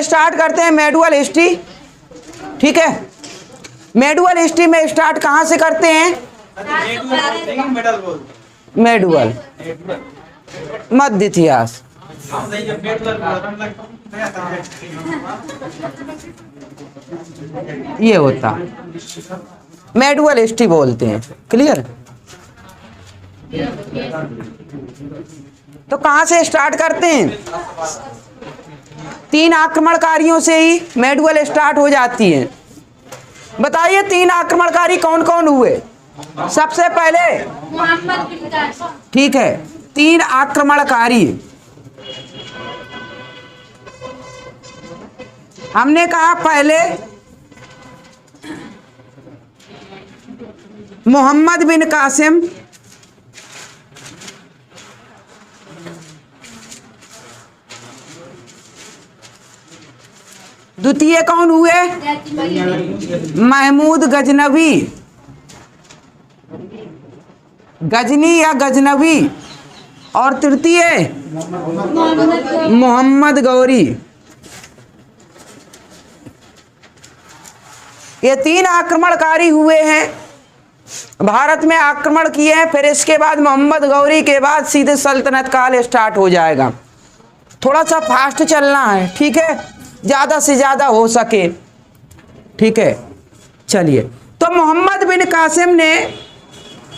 Start करते हैं medieval history. ठीक है, मेडुअल हिस्ट्री में स्टार्ट कहाँ से करते हैं? मेडुअल मध्य इतिहास। ये होता मेडुअल हिस्ट्री बोलते हैं। क्लियर? तो कहां से स्टार्ट करते हैं? 3 आक्रमणकारियों से ही मेडुअल स्टार्ट हो जाती है। बताइए 3 आक्रमणकारी कौन कौन हुए? सबसे पहले मोहम्मद बिन कासिम। ठीक है, 3 आक्रमणकारी हमने कहा। पहले मोहम्मद बिन कासिम, द्वितीय कौन हुए? महमूद गजनवी, गजनी या गजनवी, और तृतीय मोहम्मद गौरी। ये 3 आक्रमणकारी हुए हैं, भारत में आक्रमण किए हैं। फिर इसके बाद मोहम्मद गौरी के बाद सीधे सल्तनत काल स्टार्ट हो जाएगा। थोड़ा सा फास्ट चलना है, ठीक है, ज्यादा से ज्यादा हो सके। ठीक है, चलिए। तो मोहम्मद बिन कासिम ने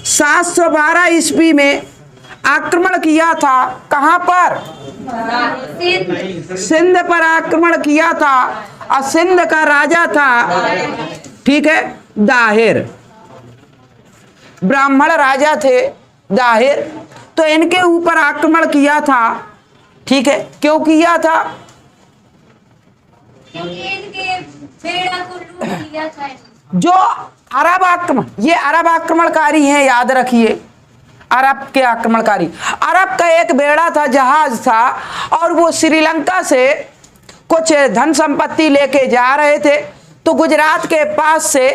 712 ईस्वी में आक्रमण किया था। कहां पर? सिंध पर आक्रमण किया था। और सिंध का राजा था, ठीक है, दाहिर। ब्राह्मण राजा थे दाहिर। तो इनके ऊपर आक्रमण किया था। ठीक है, क्यों किया था? क्योंकि इनके बेड़ा को लूट लिया था। जो अरब आक्रमण, ये अरब आक्रमणकारी हैं, याद रखिए, अरब के आक्रमणकारी। अरब का एक बेड़ा था, जहाज था, और वो श्रीलंका से कुछ धन संपत्ति लेके जा रहे थे। तो गुजरात के पास से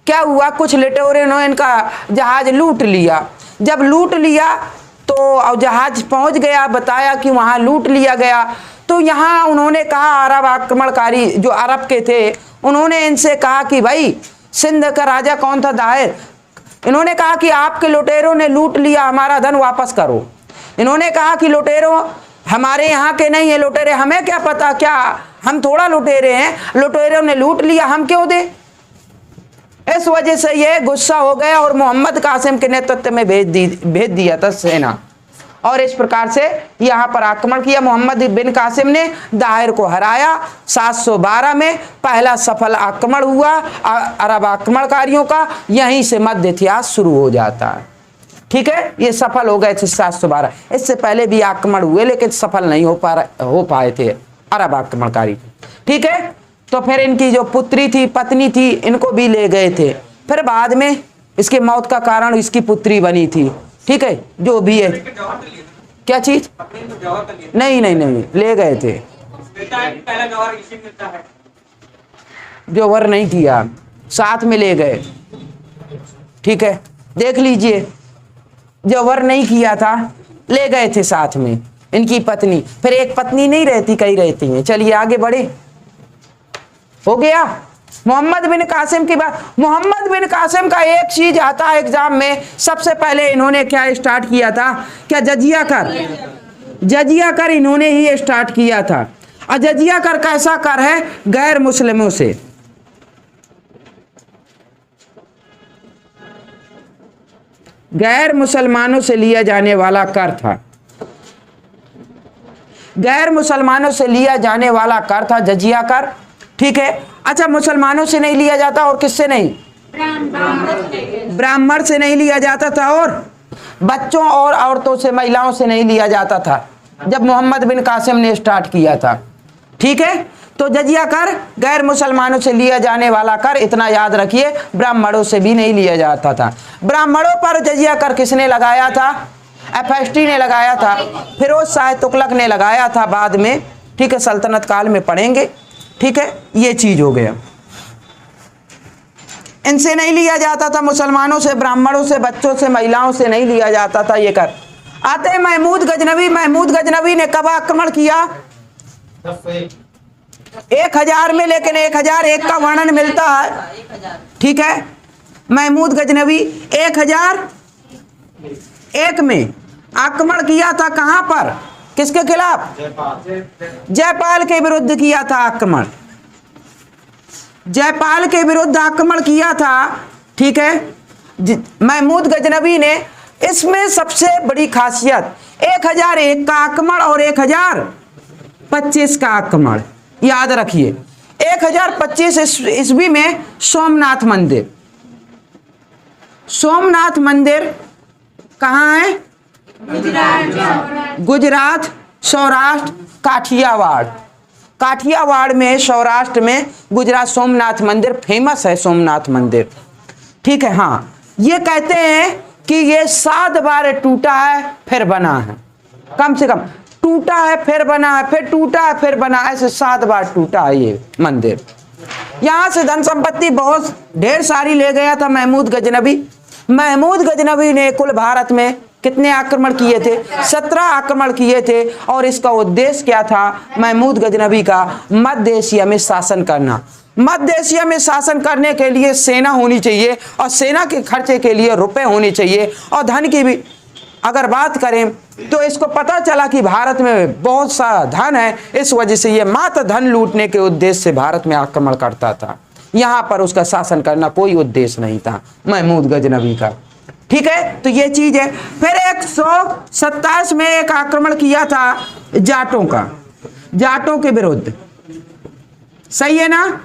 क्या हुआ, कुछ लुटेरों ने इनका जहाज लूट लिया। जब लूट लिया तो जहाज पहुंच गया, बताया कि वहां लूट लिया गया। तो यहाँ उन्होंने कहा, अरब आक्रमणकारी जो अरब के थे, उन्होंने इनसे कहा कि भाई सिंध का राजा कौन था? दाहिर। इन्होंने कहा कि आपके लुटेरों ने लूट लिया, हमारा धन वापस करो। इन्होंने कहा कि लुटेरों हमारे यहाँ के नहीं है, लुटेरे हमें क्या पता, क्या हम थोड़ा लुटेरे हैं, लुटेरों ने लूट लिया, हम क्यों दे? इस वजह से ये गुस्सा हो गया और मोहम्मद कासिम के नेतृत्व में भेज दिया था सेना, और इस प्रकार से यहाँ पर आक्रमण किया। मोहम्मद बिन कासिम ने दाहिर को हराया। 712 में पहला सफल आक्रमण हुआ अरब आक्रमणकारियों का। यहीं से मध्य इतिहास शुरू हो जाता है। ठीक है, ये सफल हो गए थे 712। इससे पहले भी आक्रमण हुए, लेकिन सफल नहीं हो पाए थे अरब आक्रमणकारी। ठीक है, तो फिर इनकी जो पुत्री थी, पत्नी थी, इनको भी ले गए थे। फिर बाद में इसके मौत का कारण इसकी पुत्री बनी थी। ठीक है, जो भी है। क्या चीज? नहीं नहीं नहीं, ले गए थे। जो वर नहीं किया, साथ में ले गए। ठीक है, देख लीजिए, जो वर नहीं किया था ले गए थे साथ में इनकी पत्नी। फिर एक पत्नी नहीं रहती, कई रहती हैं। चलिए आगे बढ़े। हो गया मोहम्मद बिन कासिम की बात। मोहम्मद बिन कासिम का एक चीज आता है एग्जाम में, सबसे पहले इन्होंने क्या स्टार्ट किया था? क्या जजिया कर? जजिया कर इन्होंने ही स्टार्ट किया था। और जजिया कर कैसा कर है? गैर मुस्लिमों से। गैर मुसलमानों से लिया जाने वाला कर था। गैर मुसलमानों से लिया जाने वाला कर था जजिया कर। ठीक है, अच्छा, मुसलमानों से नहीं लिया जाता, और किससे नहीं? ब्राह्मण से नहीं लिया जाता था, और बच्चों और औरतों से, महिलाओं से नहीं लिया जाता था जब मोहम्मद बिन कासिम ने स्टार्ट किया था। ठीक है, तो जजिया कर गैर मुसलमानों से लिया जाने वाला कर, इतना याद रखिए। ब्राह्मणों से भी नहीं लिया जाता था। ब्राह्मणों पर जजिया कर किसने लगाया था? एफएसटी ने लगाया था। फिरोज शाह तुगलक ने लगाया था बाद में। ठीक है, सल्तनत काल में पढ़ेंगे। ठीक है, ये चीज हो गया। इनसे नहीं लिया जाता था, मुसलमानों से, ब्राह्मणों से, बच्चों से, महिलाओं से नहीं लिया जाता था ये कर। आते हैं महमूद गजनवी। महमूद गजनवी ने कब आक्रमण किया? 1000 में, लेकिन 1001 का वर्णन मिलता है। ठीक है, महमूद गजनवी 1001 में आक्रमण किया था। कहां पर, किसके खिलाफ? जयपाल के विरुद्ध किया था आक्रमण। जयपाल के विरुद्ध आक्रमण किया था। ठीक है, महमूद गजनवी ने। इसमें सबसे बड़ी खासियत 1001 का आक्रमण और 1025 का आक्रमण, याद रखिए। 1025 ईस्वी में सोमनाथ मंदिर, सोमनाथ मंदिर कहाँ है? गुजरात, सौराष्ट्र, काठियावाड़। काठियावाड़ में, सौराष्ट्र में गुजरात सोमनाथ मंदिर फेमस है, सोमनाथ मंदिर। ठीक है, हाँ, ये कहते हैं कि ये 7 बार टूटा है फिर बना है। कम से कम टूटा है फिर बना है, फिर टूटा है फिर बना, ऐसे 7 बार टूटा है ये मंदिर। यहां से धन संपत्ति बहुत ढेर सारी ले गया था महमूद गजनवी। महमूद गजनवी ने कुल भारत में कितने आक्रमण किए थे? 17 आक्रमण किए थे। और इसका उद्देश्य क्या था महमूद गजनवी का? मध्य एशिया में शासन करना। मध्य एशिया में शासन करने के लिए सेना होनी चाहिए, और सेना के खर्चे के लिए रुपए होने चाहिए, और धन की भी अगर बात करें तो इसको पता चला कि भारत में बहुत सा धन है, इस वजह से ये मात्र धन लूटने के उद्देश्य से भारत में आक्रमण करता था। यहाँ पर उसका शासन करना कोई उद्देश्य नहीं था महमूद गजनवी का। ठीक है, तो ये चीज है। फिर 127 में एक आक्रमण किया था जाटों का, जाटों के विरुद्ध। सही है ना?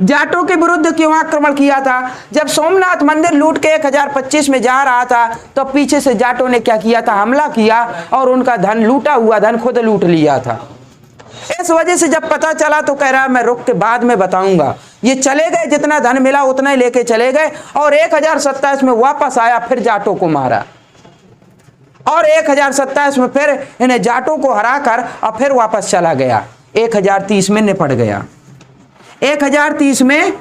जाटों के विरुद्ध क्यों आक्रमण किया था? जब सोमनाथ मंदिर लूट के 1025 में जा रहा था तो पीछे से जाटों ने क्या किया था? हमला किया और उनका धन, लूटा हुआ धन खुद लूट लिया था। इस वजह से जब पता चला तो कह रहा मैं रुक के बाद में बताऊंगा। ये चले गए, जितना धन मिला उतना ही लेके चले गए, और 1027 में वापस आया, फिर जाटों को मारा, और 1027 में फिर इन्हें जाटों को हराकर और फिर वापस चला गया। 1030 में निपट गया, 1030 में।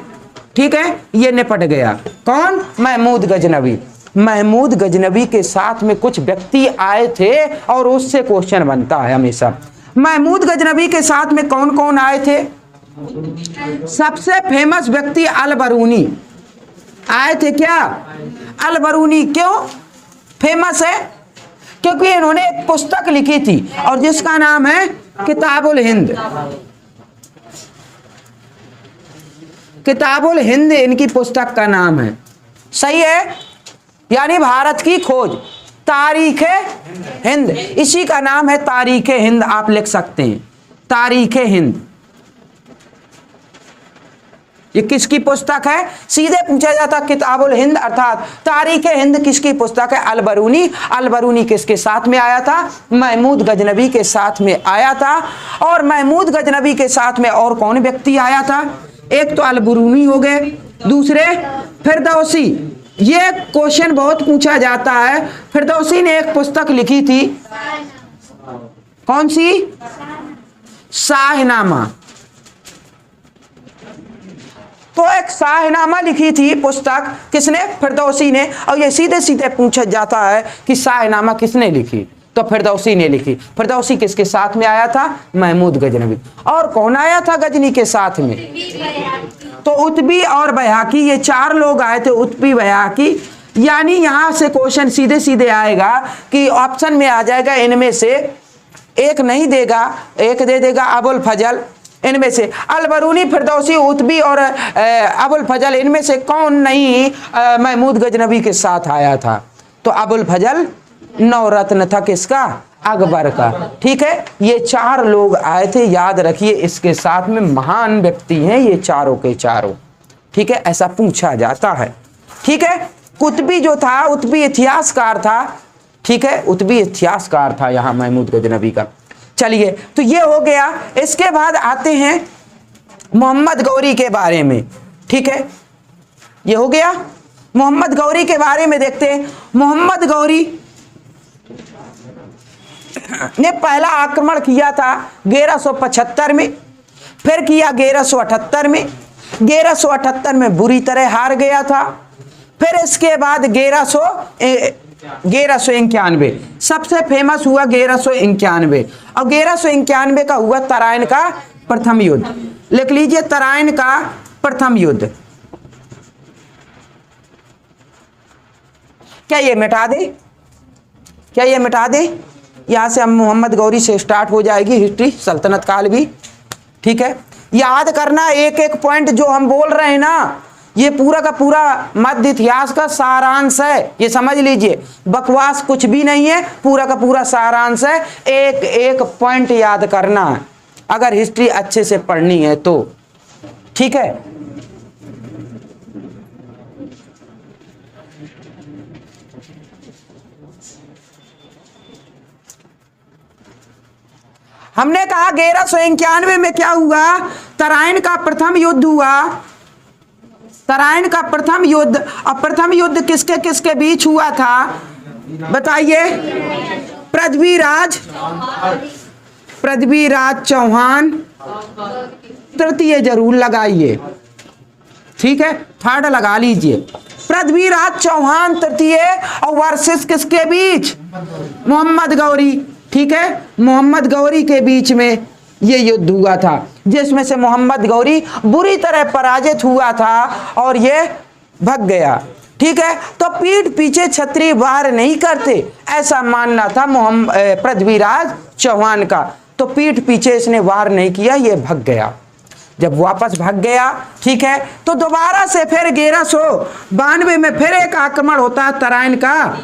ठीक है, ये निपट गया। कौन? महमूद गजनवी। महमूद गजनवी के साथ में कुछ व्यक्ति आए थे और उससे क्वेश्चन बनता है हमेशा। महमूद गजनवी के साथ में कौन कौन आए थे? सबसे फेमस व्यक्ति अल बरूनी आए थे। क्या? अल बरूनी क्यों फेमस है? क्योंकि इन्होंने एक पुस्तक लिखी थी और जिसका नाम है किताबुल हिंद। किताबुल हिंद इनकी पुस्तक का नाम है। सही है, यानी भारत की खोज, तारीख हिंद, इसी का नाम है तारीख हिंद। आप लिख सकते हैं तारीख हिंद। ये किसकी पुस्तक है? सीधे पूछा जाता किताबुल हिंद अर्थात तारीख हिंद किसकी पुस्तक है? अल बरूनी। अल बरूनी किसके साथ में आया था? महमूद गजनवी के साथ में आया था। और महमूद गजनवी के साथ में और कौन व्यक्ति आया था? एक तो अल बरूनी हो गए, दूसरे फिरदौसी। ये क्वेश्चन बहुत पूछा जाता है। फिरदौसी ने एक पुस्तक लिखी थी, कौन सी? शाहनामा। तो एक शाहनामा लिखी थी पुस्तक, किसने? फिरदौसी ने। और ये सीधे सीधे पूछा जाता है कि शाहनामा किसने लिखी? तो फिरदौसी ने लिखी। फिरदौसी किसके साथ में आया था? महमूद गजनवी। और कौन आया था गजनी के साथ में? तो उत्बी और बैहाकी, ये 4 लोग आए थे, उत्बी बैहाकी। यानी यहां से क्वेश्चन सीधे सीधे आएगा कि ऑप्शन में आ जाएगा इनमें से एक नहीं देगा, एक दे देगा अबुल फजल। इनमें से अल बरूनी, फिरदौसी, उत्बी और अबुल फजल, इनमें से कौन नहीं महमूद गजनवी के साथ आया था? तो अबुल फजल नवरत्न था किसका? अकबर का। ठीक है, ये 4 लोग आए थे, याद रखिए। इसके साथ में महान व्यक्ति हैं ये चारों के चारों। ठीक है, ऐसा पूछा जाता है। ठीक है, कुतबी जो था, उत्बी इतिहासकार था। ठीक है, उत्बी इतिहासकार था यहाँ महमूद गजनवी का। चलिए, तो ये हो गया। इसके बाद आते हैं मोहम्मद गौरी के बारे में। ठीक है, ये हो गया। मोहम्मद गौरी के बारे में देखते हैं। मोहम्मद गौरी ने पहला आक्रमण किया था 1175 में, फिर किया 1178 में। 1178 में बुरी तरह हार गया था। फिर इसके बाद 1191 सबसे फेमस हुआ 1191। और 1191 का हुआ तराइन का प्रथम युद्ध। लिख लीजिए तराइन का प्रथम युद्ध। क्या ये मिटा दे? क्या ये मिटा दे? यहां से हम मोहम्मद गौरी से स्टार्ट हो जाएगी हिस्ट्री, सल्तनत काल भी। ठीक है, याद करना एक एक पॉइंट जो हम बोल रहे हैं ना, ये पूरा का पूरा मध्य इतिहास का सारांश है, ये समझ लीजिए, बकवास कुछ भी नहीं है, पूरा का पूरा सारांश है। एक एक पॉइंट याद करना है अगर हिस्ट्री अच्छे से पढ़नी है तो। ठीक है, हमने कहा 1191 में क्या हुआ? तराइन का प्रथम युद्ध हुआ। तराइन का प्रथम युद्ध। अब प्रथम युद्ध किसके किसके बीच हुआ था बताइए? पृथ्वीराज चौहान, तृतीय जरूर लगाइए, ठीक है, थर्ड लगा लीजिए। पृथ्वीराज चौहान तृतीय और वर्सेस किसके बीच? मोहम्मद गौरी। ठीक है, मोहम्मद गौरी के बीच में ये युद्ध हुआ था, जिसमें से मोहम्मद गौरी बुरी तरह पराजित हुआ था और ये भाग गया। ठीक है, तो पीठ पीछे छतरी वार नहीं करते, ऐसा मानना था पृथ्वीराज चौहान का। तो पीठ पीछे इसने वार नहीं किया, ये भाग गया। जब वापस भाग गया, ठीक है, तो दोबारा से फिर 1192 में फिर एक आक्रमण होता है तराइन का।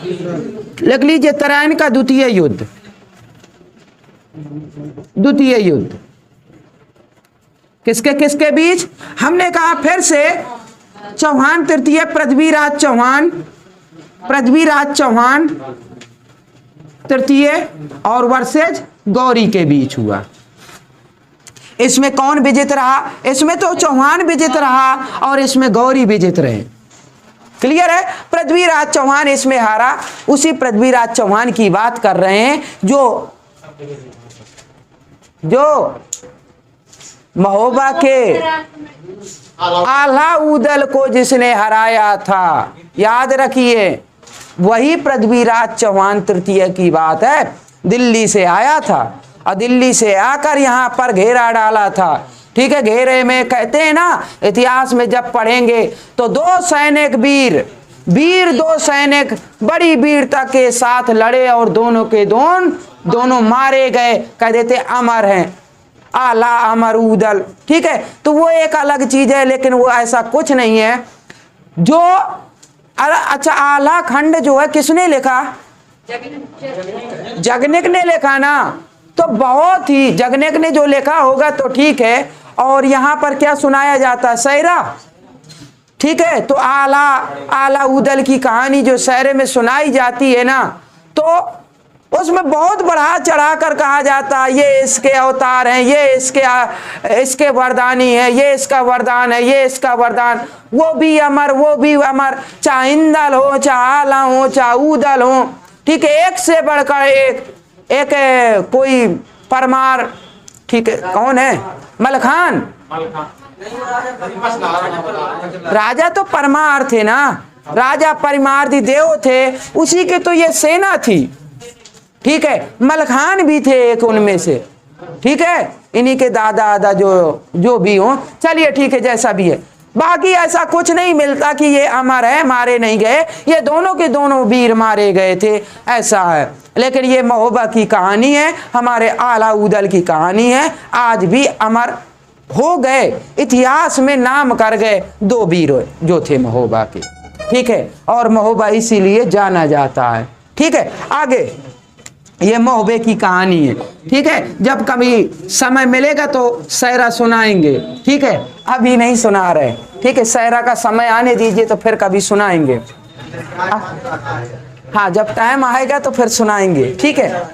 लिख लीजिए तराइन का द्वितीय युद्ध। द्वितीय युद्ध किसके किसके बीच? हमने कहा फिर से चौहान तृतीय, पृथ्वीराज चौहान तृतीय और वर्सेज गौरी के बीच हुआ। इसमें कौन विजित रहा? इसमें तो चौहान विजित रहा और इसमें गौरी विजित रहे। क्लियर है? पृथ्वीराज चौहान इसमें हारा। उसी पृथ्वीराज चौहान की बात कर रहे हैं जो महोबा के आला उदल को जिसने हराया था, याद रखिए, वही पृथ्वीराज चौहान तृतीय की बात है। दिल्ली से आया था और दिल्ली से आकर यहाँ पर घेरा डाला था। ठीक है, घेरे में कहते हैं ना, इतिहास में जब पढ़ेंगे तो दो सैनिक दो सैनिक बड़ी वीरता के साथ लड़े और दोनों के दोनों मारे गए। कह देते अमर हैं, आला अमर उदल। ठीक है, तो वो एक अलग चीज है, लेकिन वो ऐसा कुछ नहीं है। जो अच्छा, आला खंड जो है किसने लिखा? जगनिक ने लिखा ना। तो बहुत ही जगनिक ने जो लिखा होगा तो ठीक है। और यहाँ पर क्या सुनाया जाता है? शायरा। ठीक है, तो आला उदल की कहानी जो शायरे में सुनाई जाती है ना, तो उसमें बहुत बढ़ा चढ़ा कर कहा जाता है ये इसके अवतार हैं, ये इसके वरदानी है, ये इसका वरदान है, ये इसका वरदान। वो भी अमर, चाहे इंदल हो, चाहे आला हो, चाहे उदल हो। ठीक है, एक से बढ़कर एक कोई परमार। ठीक है, कौन है? मलखान। राजा तो परमार थे ना, राजा परिमार्दी देव थे, उसी के तो ये सेना थी। ठीक है, मलखान भी थे एक उनमें से। ठीक है, इन्हीं के दादा जो भी हो, चलिए ठीक है, जैसा भी है। बाकी ऐसा कुछ नहीं मिलता कि ये अमर है, मारे नहीं गए, ये दोनों के दोनों वीर मारे गए थे, ऐसा है। लेकिन ये महोबा की कहानी है, हमारे आला उदल की कहानी है, आज भी अमर हो गए, इतिहास में नाम कर गए दो वीर जो थे महोबा के। ठीक है, और महोबा इसीलिए जाना जाता है। ठीक है, आगे ये महोबे की कहानी है। ठीक है, जब कभी समय मिलेगा तो शायरा सुनाएंगे। ठीक है, अभी नहीं सुना रहे। ठीक है, शायरा का समय आने दीजिए तो फिर कभी सुनाएंगे। हाँ, जब टाइम आएगा तो फिर सुनाएंगे। ठीक है,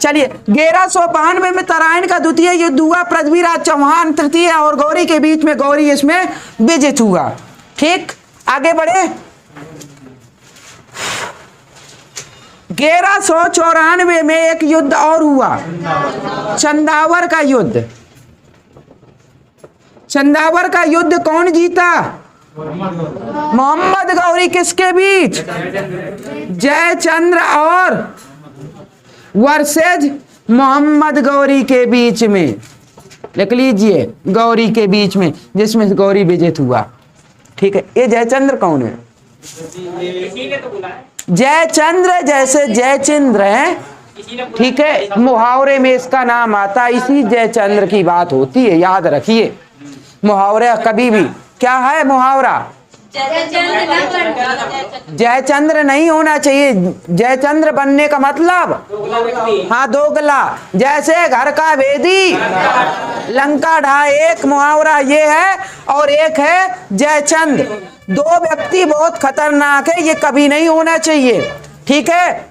चलिए 1192 में तराइन का द्वितीय युद्ध हुआ। पृथ्वीराज चौहान तृतीय और गौरी के बीच में गौरी इसमें विजित हुआ। ठीक, आगे बढ़े। 1194 में एक युद्ध और हुआ, चंदावर का युद्ध। चंदावर का युद्ध कौन जीता? मोहम्मद गौरी किसके बीच? जयचंद्र और वर्सेज मोहम्मद गौरी के बीच में। लिख लीजिए, गौरी के बीच में, जिसमें गौरी विजित हुआ। ठीक है, ये जयचंद्र कौन है? जयचंद्र जैसे जयचंद्र है, ठीक है, मुहावरे में इसका नाम आता है, इसी जयचंद्र की बात होती है, याद रखिए। मुहावरा कभी भी क्या है? मुहावरा जयचंद्र नहीं होना चाहिए। जयचंद्र बनने का मतलब, हाँ, दोगला। जैसे घर का भेदी लंका ढाए, एक मुहावरा ये है और एक है जयचंद्र। दो व्यक्ति बहुत खतरनाक है, ये कभी नहीं होना चाहिए। ठीक है,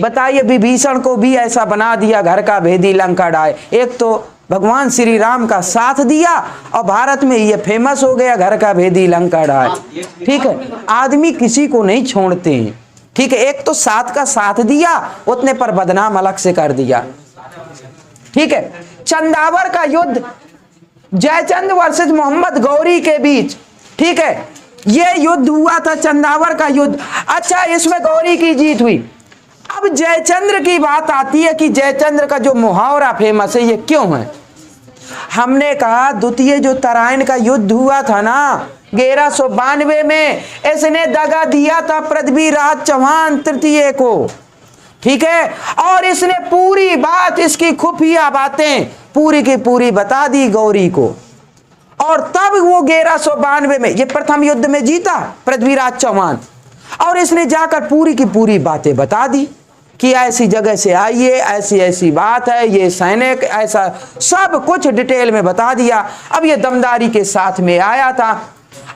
बताइए, विभीषण को भी ऐसा बना दिया, घर का भेदी लंका ढाए। एक तो भगवान श्री राम का साथ दिया और भारत में ये फेमस हो गया, घर का भेदी लंका ढाए। ठीक है, आदमी किसी को नहीं छोड़ते हैं। ठीक है, एक तो साथ का साथ दिया, उतने पर बदनाम अलग से कर दिया। ठीक है, चंदावर का युद्ध जयचंद्र वर्सेस मोहम्मद गौरी के बीच, ठीक है, ये युद्ध हुआ था, चंदावर का युद्ध। अच्छा, इसमें गौरी की जीत हुई। अब जयचंद्र की बात आती है कि जयचंद्र का जो मुहावरा फेमस है, ये क्यों है? हमने कहा द्वितीय जो तराइन का युद्ध हुआ था ना 1192 में, इसने दगा दिया था पृथ्वीराज चौहान तृतीय को। ठीक है, और इसने पूरी बात, इसकी खुफिया बातें पूरी की पूरी बता दी गौरी को, और तब वो 1192 में ये प्रथम युद्ध में जीता पृथ्वीराज चौहान, और इसने जाकर पूरी की पूरी बातें बता दी कि ऐसी जगह से आइए, ऐसी ऐसी बात है, ये सैनिक ऐसा, सब कुछ डिटेल में बता दिया। अब ये दमदारी के साथ में आया था।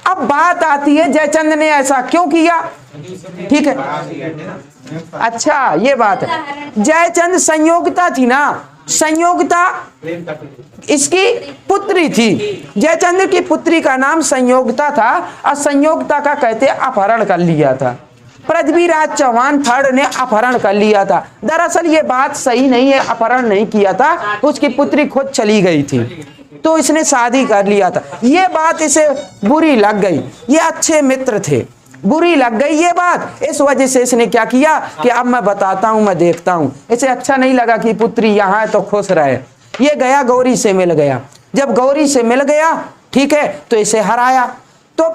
अब बात आती है जयचंद्र ने ऐसा क्यों किया? ठीक है, अच्छा, ये बात है, जयचंद्र संयोगिता थी ना, संयोगिता इसकी पुत्री थी। जयचंद्र की पुत्री का नाम संयोगिता था, और संयोगिता का कहते अपहरण कर लिया था पृथ्वीराज चौहान थर्ड ने, अपहरण कर लिया था। दरअसल ये बात सही नहीं है, अपहरण नहीं किया था, उसकी पुत्री खुद चली गई थी, तो इसने शादी कर लिया था। ये बात इसे बुरी लग गई, ये अच्छे मित्र थे, बुरी लग गई ये बात। इस वजह से इसने क्या किया कि अब मैं बताता हूं, मैं देखता हूं। इसे अच्छा नहीं लगा कि पुत्री यहाँ है तो खुश रहे। ये गया गौरी से मिल गया। जब गौरी से मिल गया, ठीक है, तो इसे हराया। तो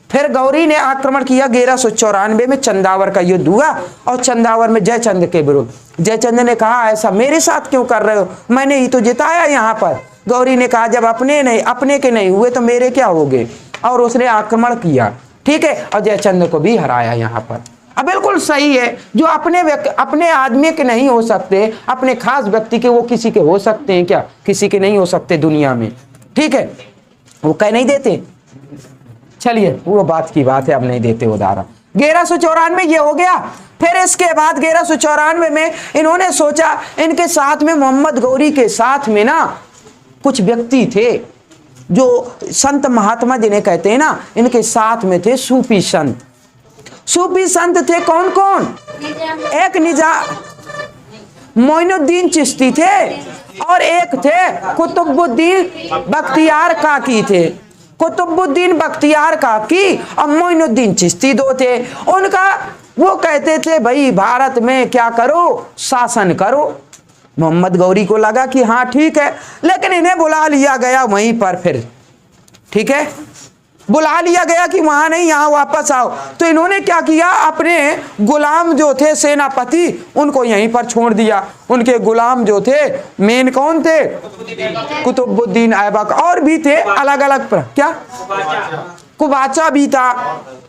फिर गौरी ने आक्रमण किया। 1194 में चंदावर का युद्ध हुआ, और चंदावर में जयचंद्र के विरुद्ध। जयचंद्र ने कहा ऐसा मेरे साथ क्यों कर रहे हो, मैंने ही तो जिताया यहाँ पर। गौरी ने कहा जब अपने के नहीं हुए तो मेरे क्या होंगे, और उसने आक्रमण किया। ठीक है, और जयचंद्र को भी हराया यहाँ पर। अब बिल्कुल सही है, जो अपने आदमी के नहीं हो सकते, अपने खास व्यक्ति के, वो किसी के हो सकते हैं क्या? किसी के नहीं हो सकते दुनिया में। ठीक है, वो कह नहीं देते। चलिए, वो बात की बात है, अब नहीं देते उदाहरण। 1194 ये हो गया। फिर इसके बाद 1194 में इन्होंने सोचा, इनके साथ में मोहम्मद गौरी के साथ में ना कुछ व्यक्ति थे जो संत महात्मा जिन्हें कहते हैं ना, इनके साथ में थे सूफी संत। सूफी संत थे कौन कौन? एक मोइनुद्दीन चिश्ती थे, और एक थे कुतुबुद्दीन बख्तियार काकी थे। कुतुबुद्दीन बख्तियार काकी और मोइनुद्दीन चिश्ती दो थे। उनका वो कहते थे भाई भारत में क्या करो, शासन करो। मोहम्मद गौरी को लगा कि हाँ ठीक है, लेकिन इन्हें बुला लिया गया वहीं पर। फिर ठीक है, बुला लिया गया कि वहां नहीं, यहाँ वापस आओ। तो इन्होंने क्या किया, अपने गुलाम जो थे सेनापति, उनको यहीं पर छोड़ दिया। उनके गुलाम जो थे मेन कौन थे? कुतुबुद्दीन ऐबक, और भी थे अलग अलग पर। क्या कुबाचा भी था,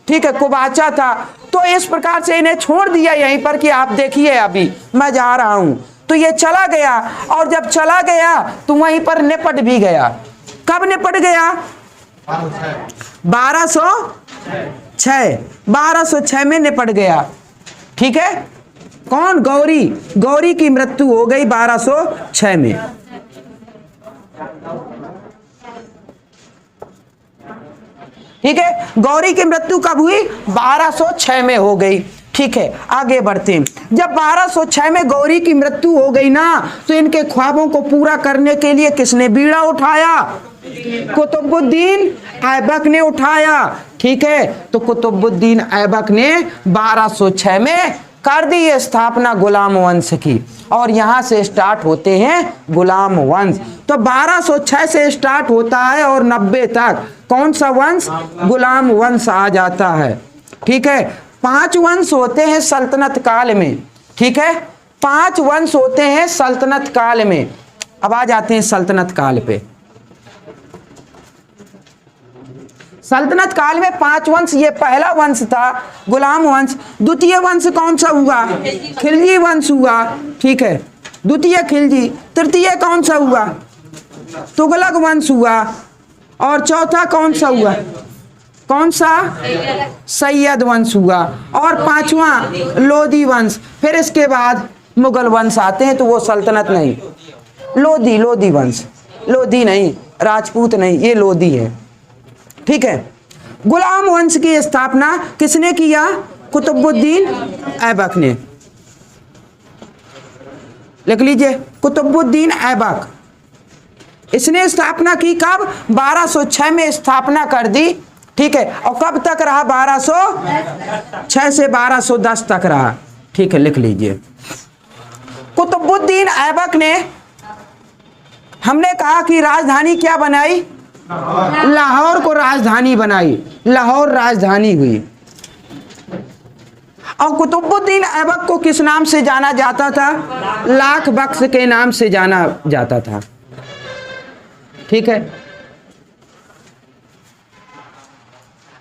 ठीक है, कुबाचा था। तो इस प्रकार से इन्हें छोड़ दिया यहीं पर कि आप देखिए अभी मैं जा रहा हूं। तो ये चला गया, और जब चला गया तो वहीं पर निपट भी गया। कब निपट गया? 1206 में निपट गया। ठीक है, कौन? गौरी की मृत्यु हो गई 1206 में। ठीक है, गौरी की मृत्यु कब हुई? 1206 में हो गई। ठीक है, आगे बढ़ते हैं। जब 1206 में गौरी की मृत्यु हो गई ना, तो इनके ख्वाबों को पूरा करने के लिए किसने बीड़ा उठाया? कुतुबुद्दीन ऐबक ने उठाया। ठीक है, तो कुतुबुद्दीन ऐबक ने 1206 में कर दी ये स्थापना गुलाम वंश की, और यहां से स्टार्ट होते हैं गुलाम वंश। तो 1206 से स्टार्ट होता है और 90 तक कौन सा वंश? गुलाम वंश आ जाता है। ठीक है, 5 वंश होते हैं सल्तनत काल में। ठीक है, 5 वंश होते हैं सल्तनत काल में। अब आ जाते हैं सल्तनत काल पे। सल्तनत काल में 5 वंश, ये पहला वंश था गुलाम वंश। द्वितीय वंश कौन सा हुआ? खिलजी वंश हुआ। ठीक है, द्वितीय खिलजी। तृतीय कौन सा हुआ? तुगलक वंश हुआ। और चौथा कौन सा हुआ? कौन सा? सैयद वंश हुआ। और 5वां लोधी वंश। फिर इसके बाद मुगल वंश आते हैं, तो वो सल्तनत नहीं, लोधी वंश। लोधी नहीं, राजपूत नहीं, ये लोधी है। ठीक है, गुलाम वंश की स्थापना किसने किया? कुतुबुद्दीन ऐबक ने। लिख लीजिए, कुतुबुद्दीन ऐबक, इसने स्थापना की। कब? 1206 में स्थापना कर दी। ठीक है, और कब तक रहा? 1206 से 1210 तक रहा। ठीक है, लिख लीजिए। कुतुबुद्दीन ऐबक ने, हमने कहा कि राजधानी क्या बनाई? लाहौर को राजधानी बनाई। लाहौर राजधानी हुई। और कुतुबुद्दीन ऐबक को किस नाम से जाना जाता था? लाख बख्श के नाम से जाना जाता था। ठीक है,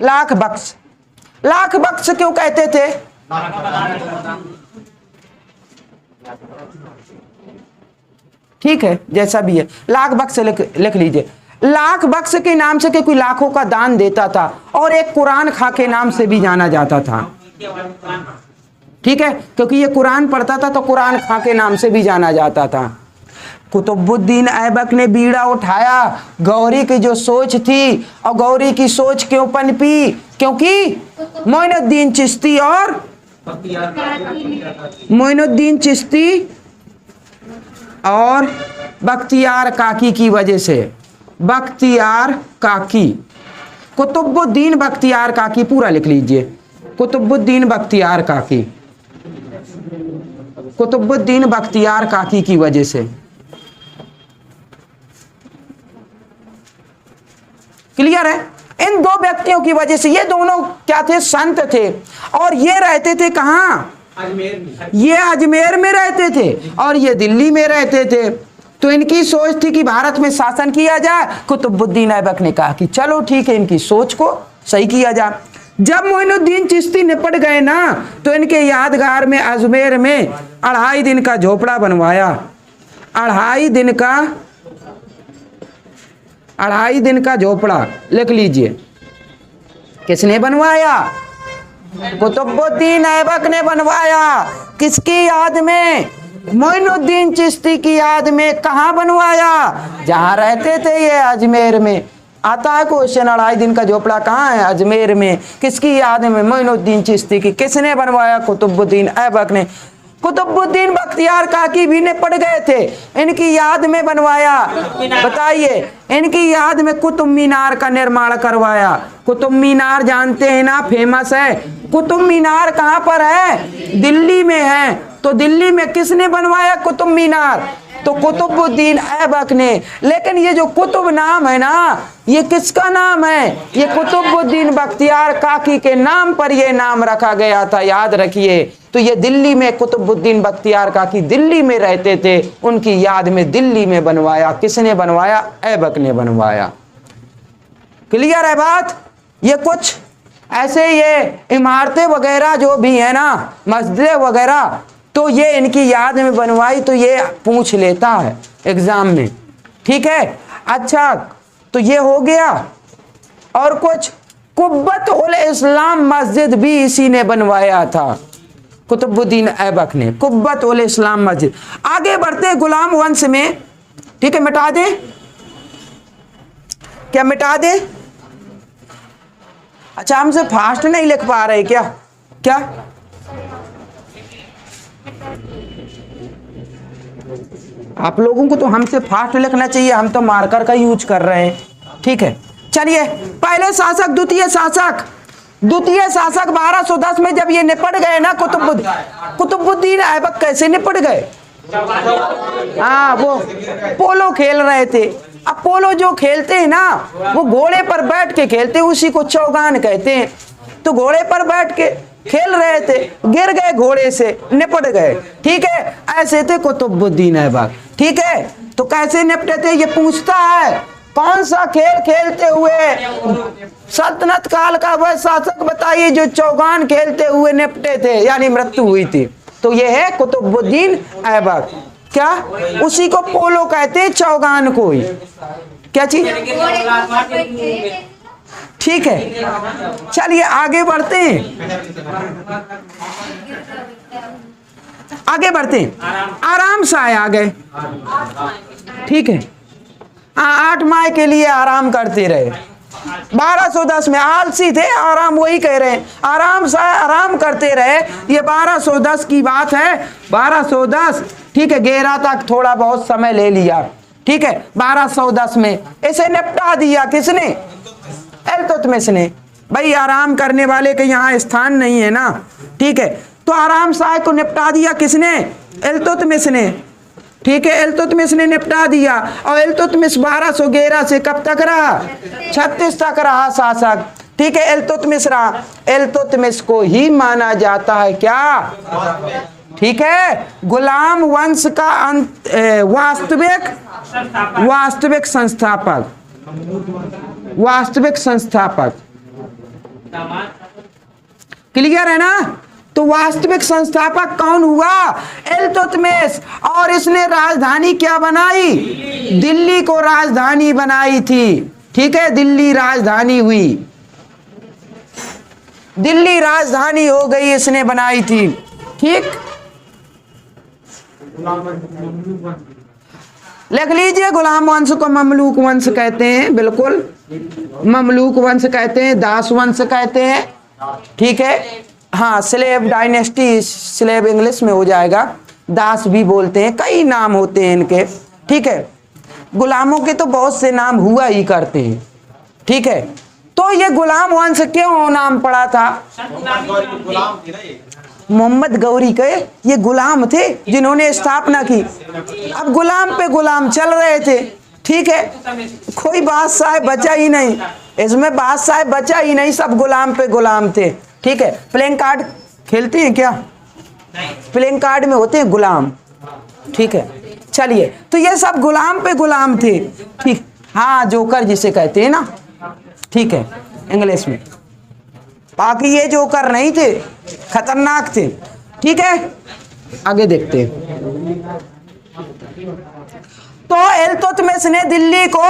लाख बख्श। लाख बख्श क्यों कहते थे? ठीक है, जैसा भी है, लाख बख्श लिख लीजिए। लाख बख्श के नाम से कोई लाखों का दान देता था। और एक कुरान खां के नाम से भी जाना जाता था। ठीक है, क्योंकि ये कुरान पढ़ता था, तो कुरान खां के नाम से भी जाना जाता था। कुतुबुद्दीन ऐबक ने बीड़ा उठाया। गौरी की जो सोच थी, और गौरी की सोच क्यों पनपी? क्योंकि मोइनुद्दीन चिश्ती और मोइनुद्दीन चिश्ती और बख्तियार काकी की वजह से। बख्तियार काकी, कुतुबुद्दीन बख्तियार काकी, पूरा लिख लीजिए। कुतुबुद्दीन बख्तियार काकी, कुतुबुद्दीन बख्तियार काकी की वजह से। क्लियर है? इन 2 व्यक्तियों की वजह से। ये दोनों क्या थे? संत थे। और ये रहते थे कहां? अजमेर में। ये अजमेर में रहते थे और ये दिल्ली में रहते थे। तो इनकी सोच थी कि भारत में शासन किया जाए। कुतुबुद्दीन ऐबक ने कहा कि चलो ठीक है, इनकी सोच को सही किया जाए। जब मोइनुद्दीन चिश्ती निपट गए ना, तो इनके यादगार में अजमेर में 2.5 दिन का झोपड़ा बनवाया। 2.5 दिन का झोपड़ा, लिख लीजिए। किसने बनवाया? कुतुबुद्दीन ऐबक ने बनवाया। किसकी याद में? मोइनुद्दीन चिश्ती की याद में। कहाँ बनवाया? जहाँ रहते थे ये, अजमेर में। आता है क्वेश्चन, 2.5 दिन का झोपड़ा कहाँ है? अजमेर में। किसकी याद में? मोइनुद्दीन चिश्ती की। किसने बनवाया? कुतुबुद्दीन ऐबक ने। कुतुबुद्दीन बख्तियार काकी भी निपट गए थे, इनकी याद में बनवाया। बताइए, इनकी याद में कुतुब मीनार का निर्माण करवाया। कुतुब मीनार जानते हैं ना, फेमस है। कुतुब मीनार कहाँ पर है? दिल्ली में है। तो दिल्ली में किसने बनवाया कुतुब मीनार? तो कुतुबुद्दीन ऐबक ने। लेकिन ये जो कुतुब नाम है ना, ये किसका नाम है? ये कुतुबुद्दीन बख्तियार काकी के नाम पर ये नाम रखा गया था, याद रखिए। तो ये दिल्ली में, कुतुबुद्दीन बख्तियार काकी दिल्ली में रहते थे, उनकी याद में दिल्ली में बनवाया। किसने बनवाया? ऐबक ने बनवाया। क्लियर है बात? ये कुछ ऐसे ये इमारतें वगैरह जो भी है ना, मस्जिदें वगैरह, तो ये इनकी याद में बनवाई। तो ये पूछ लेता है एग्जाम में। ठीक है, अच्छा, तो ये हो गया। और कुछ, कुब्बत उल इस्लाम मस्जिद भी इसी ने बनवाया था, कुतुबुद्दीन ऐबक ने। कुब्बत उल इस्लाम मस्जिद। आगे बढ़ते गुलाम वंश में। ठीक है, मिटा दे, क्या मिटा दे? अच्छा, हमसे फास्ट नहीं लिख पा रहे क्या? क्या आप लोगों को तो हमसे फास्ट लिखना चाहिए, हम तो मार्कर का यूज कर रहे हैं। ठीक है, चलिए। पहले शासक, द्वितीय शासक। द्वितीय शासक 1210 में जब ये निपट गए ना, कुतुबुद्दीन ऐबक कैसे निपट गए? हाँ, वो पोलो खेल रहे थे। अब पोलो जो खेलते हैं ना, वो घोड़े पर बैठ के खेलते हैं, उसी को चौगान कहते हैं। तो घोड़े पर बैठ के खेल रहे थे, गिर गए घोड़े से, निपट गए। ठीक है, ऐसे थे कुतुबुद्दीन ऐबक। ठीक है, तो कैसे निपटे थे ये पूछता है। कौन सा खेल खेलते हुए सल्तनत काल का वह शासक बताइए जो चौगान खेलते हुए निपटे थे, यानी मृत्यु हुई थी? तो ये है कुतुबुद्दीन ऐबक। क्या? उसी को पोलो कहते हैं, चौगान को ही। क्या चीज? ठीक है, चलिए आगे बढ़ते हैं, आगे बढ़ते हैं। आराम से आ गए। ठीक है, 8 माह के लिए आराम करते रहे। 1210 में आलसी थे, आराम, वही कह रहे हैं, आराम से आराम करते रहे। ये 1210 की बात है, 1210। ठीक है, 11 तक थोड़ा बहुत समय ले लिया। ठीक है, 1210 में इसे निपटा दिया। किसने? इल्तुतमिश ने। भाई आराम करने वाले के यहाँ स्थान नहीं है ना। ठीक है, तो आराम शाह को निपटा दिया किसने? इल्तुतमिश ने। ठीक है, इल्तुतमिश ने निपटा दिया। और इल्तुतमिश 1211 से कब तक रहा? 36 तक रहा शासक। ठीक है, इल्तुतमिश रहा। इल्तुतमिश को ही माना जाता है क्या? ठीक है, गुलाम वंश का वास्तविक संस्थापक। वास्तविक संस्थापक क्लियर है ना? तो वास्तविक संस्थापक कौन हुआ? इल्तुतमिश। और इसने राजधानी क्या बनाई? दिल्ली को राजधानी बनाई थी। ठीक है, दिल्ली राजधानी हुई, दिल्ली राजधानी हो गई, इसने बनाई थी। ठीक, लिख लीजिए, गुलाम वंश को ममलूक वंश कहते हैं। बिल्कुल, ममलूक वंश कहते हैं, दास वंश कहते हैं। ठीक है, हाँ, स्लेव डायनेस्टी, स्लेव इंग्लिश में हो जाएगा, दास भी बोलते हैं, कई नाम होते हैं इनके। ठीक है, गुलामों के तो बहुत से नाम हुआ ही करते हैं। ठीक है, तो ये गुलाम वंश क्यों नाम पड़ा था? मोहम्मद गौरी के ये गुलाम थे जिन्होंने स्थापना की। अब गुलाम पे गुलाम चल रहे थे। ठीक है, कोई बादशाह बचा ही नहीं, इसमें बादशाह बचा ही नहीं, सब गुलाम पे गुलाम थे। ठीक है, प्लेइंग कार्ड खेलते हैं क्या? प्लेइंग कार्ड में होते हैं गुलाम। ठीक है, चलिए, तो ये सब गुलाम पे गुलाम थे। ठीक, हाँ, जोकर जिसे कहते हैं ना। ठीक है, इंग्लिश में। बाकी ये जोकर नहीं थे, खतरनाक थे। ठीक है, आगे देखते हैं। तो इल्तुतमिश ने दिल्ली को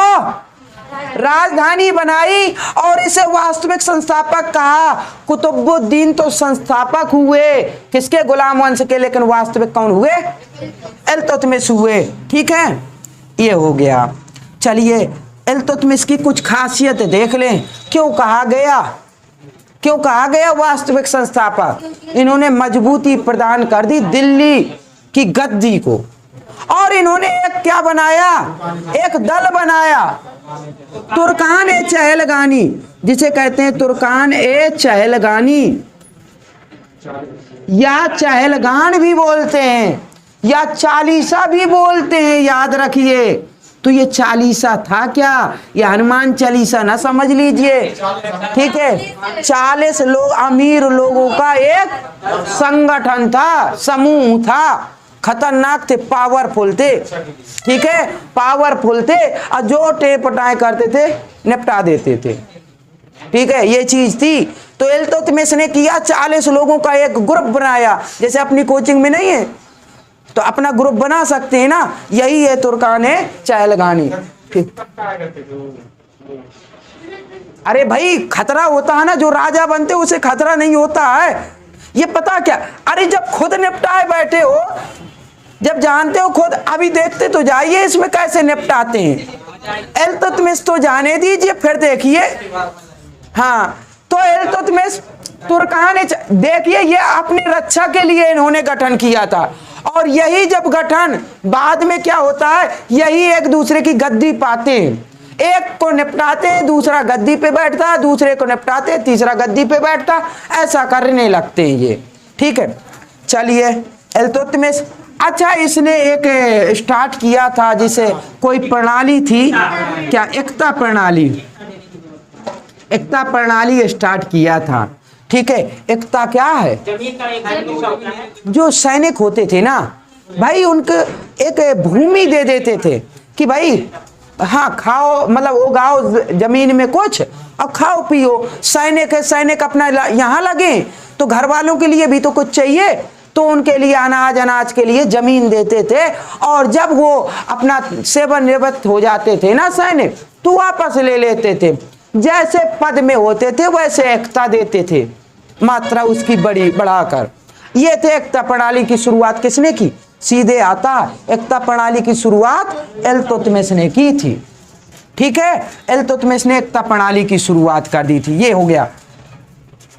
राजधानी बनाई और इसे वास्तविक संस्थापक कहा। कुतुबुद्दीन तो संस्थापक हुए किसके? गुलाम वंश के, लेकिन वास्तविक कौन हुए? इल्तुतमिश हुए। ठीक है, ये हो गया। चलिए, इल्तुतमिश की कुछ खासियत देख लें। क्यों कहा गया? क्यों कहा गया वास्तविक संस्थापक? इन्होंने मजबूती प्रदान कर दी दिल्ली की गद्दी को। और इन्होंने एक क्या बनाया? एक दल बनाया, तुर्कान ए चहलगानी, जिसे कहते हैं तुर्कान ए चहलगानी, या चहलगान भी बोलते हैं, या चालीसा भी बोलते हैं, याद रखिए। तो ये चालीसा था क्या? ये हनुमान चालीसा ना समझ लीजिए। ठीक है, 40 लोग, अमीर लोगों का एक संगठन था, समूह था, खतरनाक थे, पावरफुल थे। ठीक है, पावरफुल थे, और जो टेपटाए करते थे निपटा देते थे। ठीक है, ये चीज थी। तो इल्तुतमिश ने किया, 40 लोगों का एक ग्रुप बनाया, जैसे अपनी कोचिंग में नहीं है तो अपना ग्रुप बना सकते हैं ना, यही है तुर्कान ए चहलगानी। ठीक, अरे भाई, खतरा होता है ना, जो राजा बनते उसे खतरा नहीं होता है। ये पता क्या? अरे जब खुद निपटाए बैठे हो, जब जानते हो खुद, अभी देखते तो जाइए इसमें कैसे निपटाते हैं। इल्तुतमिश तो जाने दीजिए, फिर देखिए। हाँ, तो इल्तुतमिश तुर्कान, देखिए, ये अपनी रक्षा के लिए इन्होंने गठन किया था। और यही जब गठन बाद में क्या होता है, यही एक दूसरे की गद्दी पाते हैं। एक को निपटाते दूसरा गद्दी पे बैठता, दूसरे को निपटाते तीसरा गद्दी पे बैठता, ऐसा करने लगते हैं ये। ठीक है, चलिए इल्तुतमिश। अच्छा, इसने एक स्टार्ट किया था जिसे कोई प्रणाली थी क्या, एकता प्रणाली, एकता प्रणाली स्टार्ट किया था। ठीक है, एकता क्या है, जो सैनिक होते थे ना भाई, उनको एक भूमि दे देते थे कि भाई हाँ खाओ, मतलब उगाओ जमीन में कुछ और खाओ पियो। सैनिक है, सैनिक अपना यहाँ लगे तो घर वालों के लिए भी तो कुछ चाहिए, तो उनके लिए अनाज के लिए जमीन देते थे। और जब वो अपना सेवानिवृत्त हो जाते थे ना सैनिक, तो वापस ले लेते थे। जैसे पद में होते थे वैसे एकता देते थे, मात्रा उसकी बड़ी बढ़ाकर। ये थे एकता प्रणाली की शुरुआत किसने की, सीधे आता एकता प्रणाली की शुरुआत इल्तुतमिश ने की थी। ठीक है, इल्तुतमिश ने एकता प्रणाली की शुरुआत कर दी थी। ये हो गया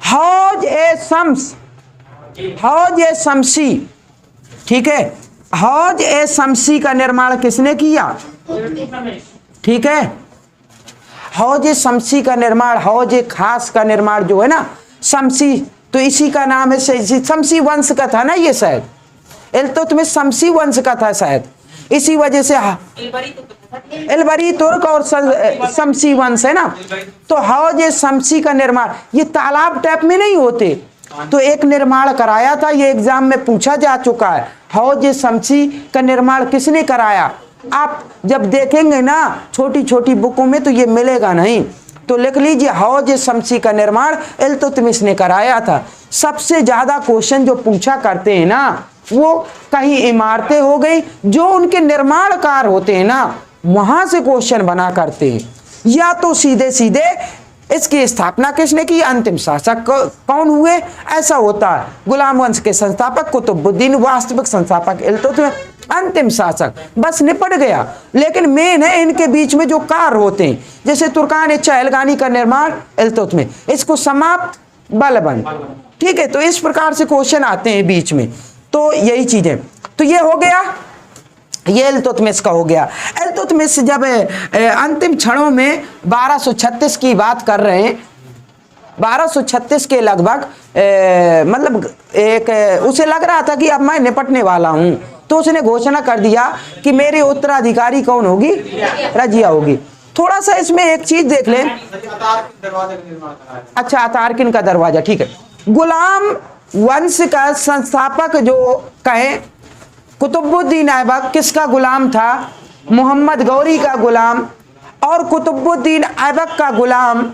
हौज ए शम्स, हौज ए शमसी। ठीक है, हौज ए शमसी का निर्माण किसने किया, ठीक है, हौज ए शमसी का निर्माण, हौज ए खास का निर्माण जो है ना शमसी, तो इसी का नाम है, शमसी वंश का था ना ये, शायद इल्तुतमिश शमसी वंश का था शायद, इसी वजह से इलबरी तुर्क और शमसी वंश है ना। तो हौज ए शमसी का निर्माण, ये तालाब टाइप में नहीं होते, तो एक निर्माण कराया था, ये एग्जाम में पूछा जा चुका है। हौज ए शमसी का निर्माण किसने कराया, आप जब देखेंगे ना छोटी छोटी बुकों में तो ये मिलेगा नहीं, तो लिख लीजिए हौज ए शमसी का निर्माण इल्तुतमिश ने कराया था। सबसे ज्यादा क्वेश्चन जो पूछा करते हैं ना, वो कहीं इमारतें हो गई, जो उनके निर्माणकार होते हैं ना वहां से क्वेश्चन बना करते हैं, या तो सीधे सीधे इसकी स्थापना किसने की, अंतिम शासक कौन हुए, ऐसा होता है। गुलाम वंश के संस्थापक कुतुबुद्दीन, वास्तविक संस्थापक इल्तुतमिश, अंतिम शासक, बस निपट गया। लेकिन मेन है इनके बीच में जो कार्य होते हैं, जैसे तुर्कान चहलगानी का निर्माण इल्तुतमिश, इसको समाप्त बलबन। ठीक है, तो इस प्रकार से क्वेश्चन आते हैं बीच में, तो यही चीजें। तो ये हो गया, ये इल्तुतमिश का हो गया। इल्तुतमिश जब अंतिम क्षणों में 1236 की बात कर रहे हैं, 1236 के लगभग मतलब एक उसे लग रहा था कि अब मैं निपटने वाला हूं, तो उसने घोषणा कर दिया कि मेरे उत्तराधिकारी कौन होगी, रजिया होगी। थोड़ा सा इसमें एक चीज देख लें, अच्छा अतारकिन का दरवाजा, ठीक है। गुलाम वंश का संस्थापक जो कहें कुतुबुद्दीन ऐबक किसका गुलाम था, मोहम्मद गौरी का गुलाम, और कुतुबुद्दीन ऐबक का गुलाम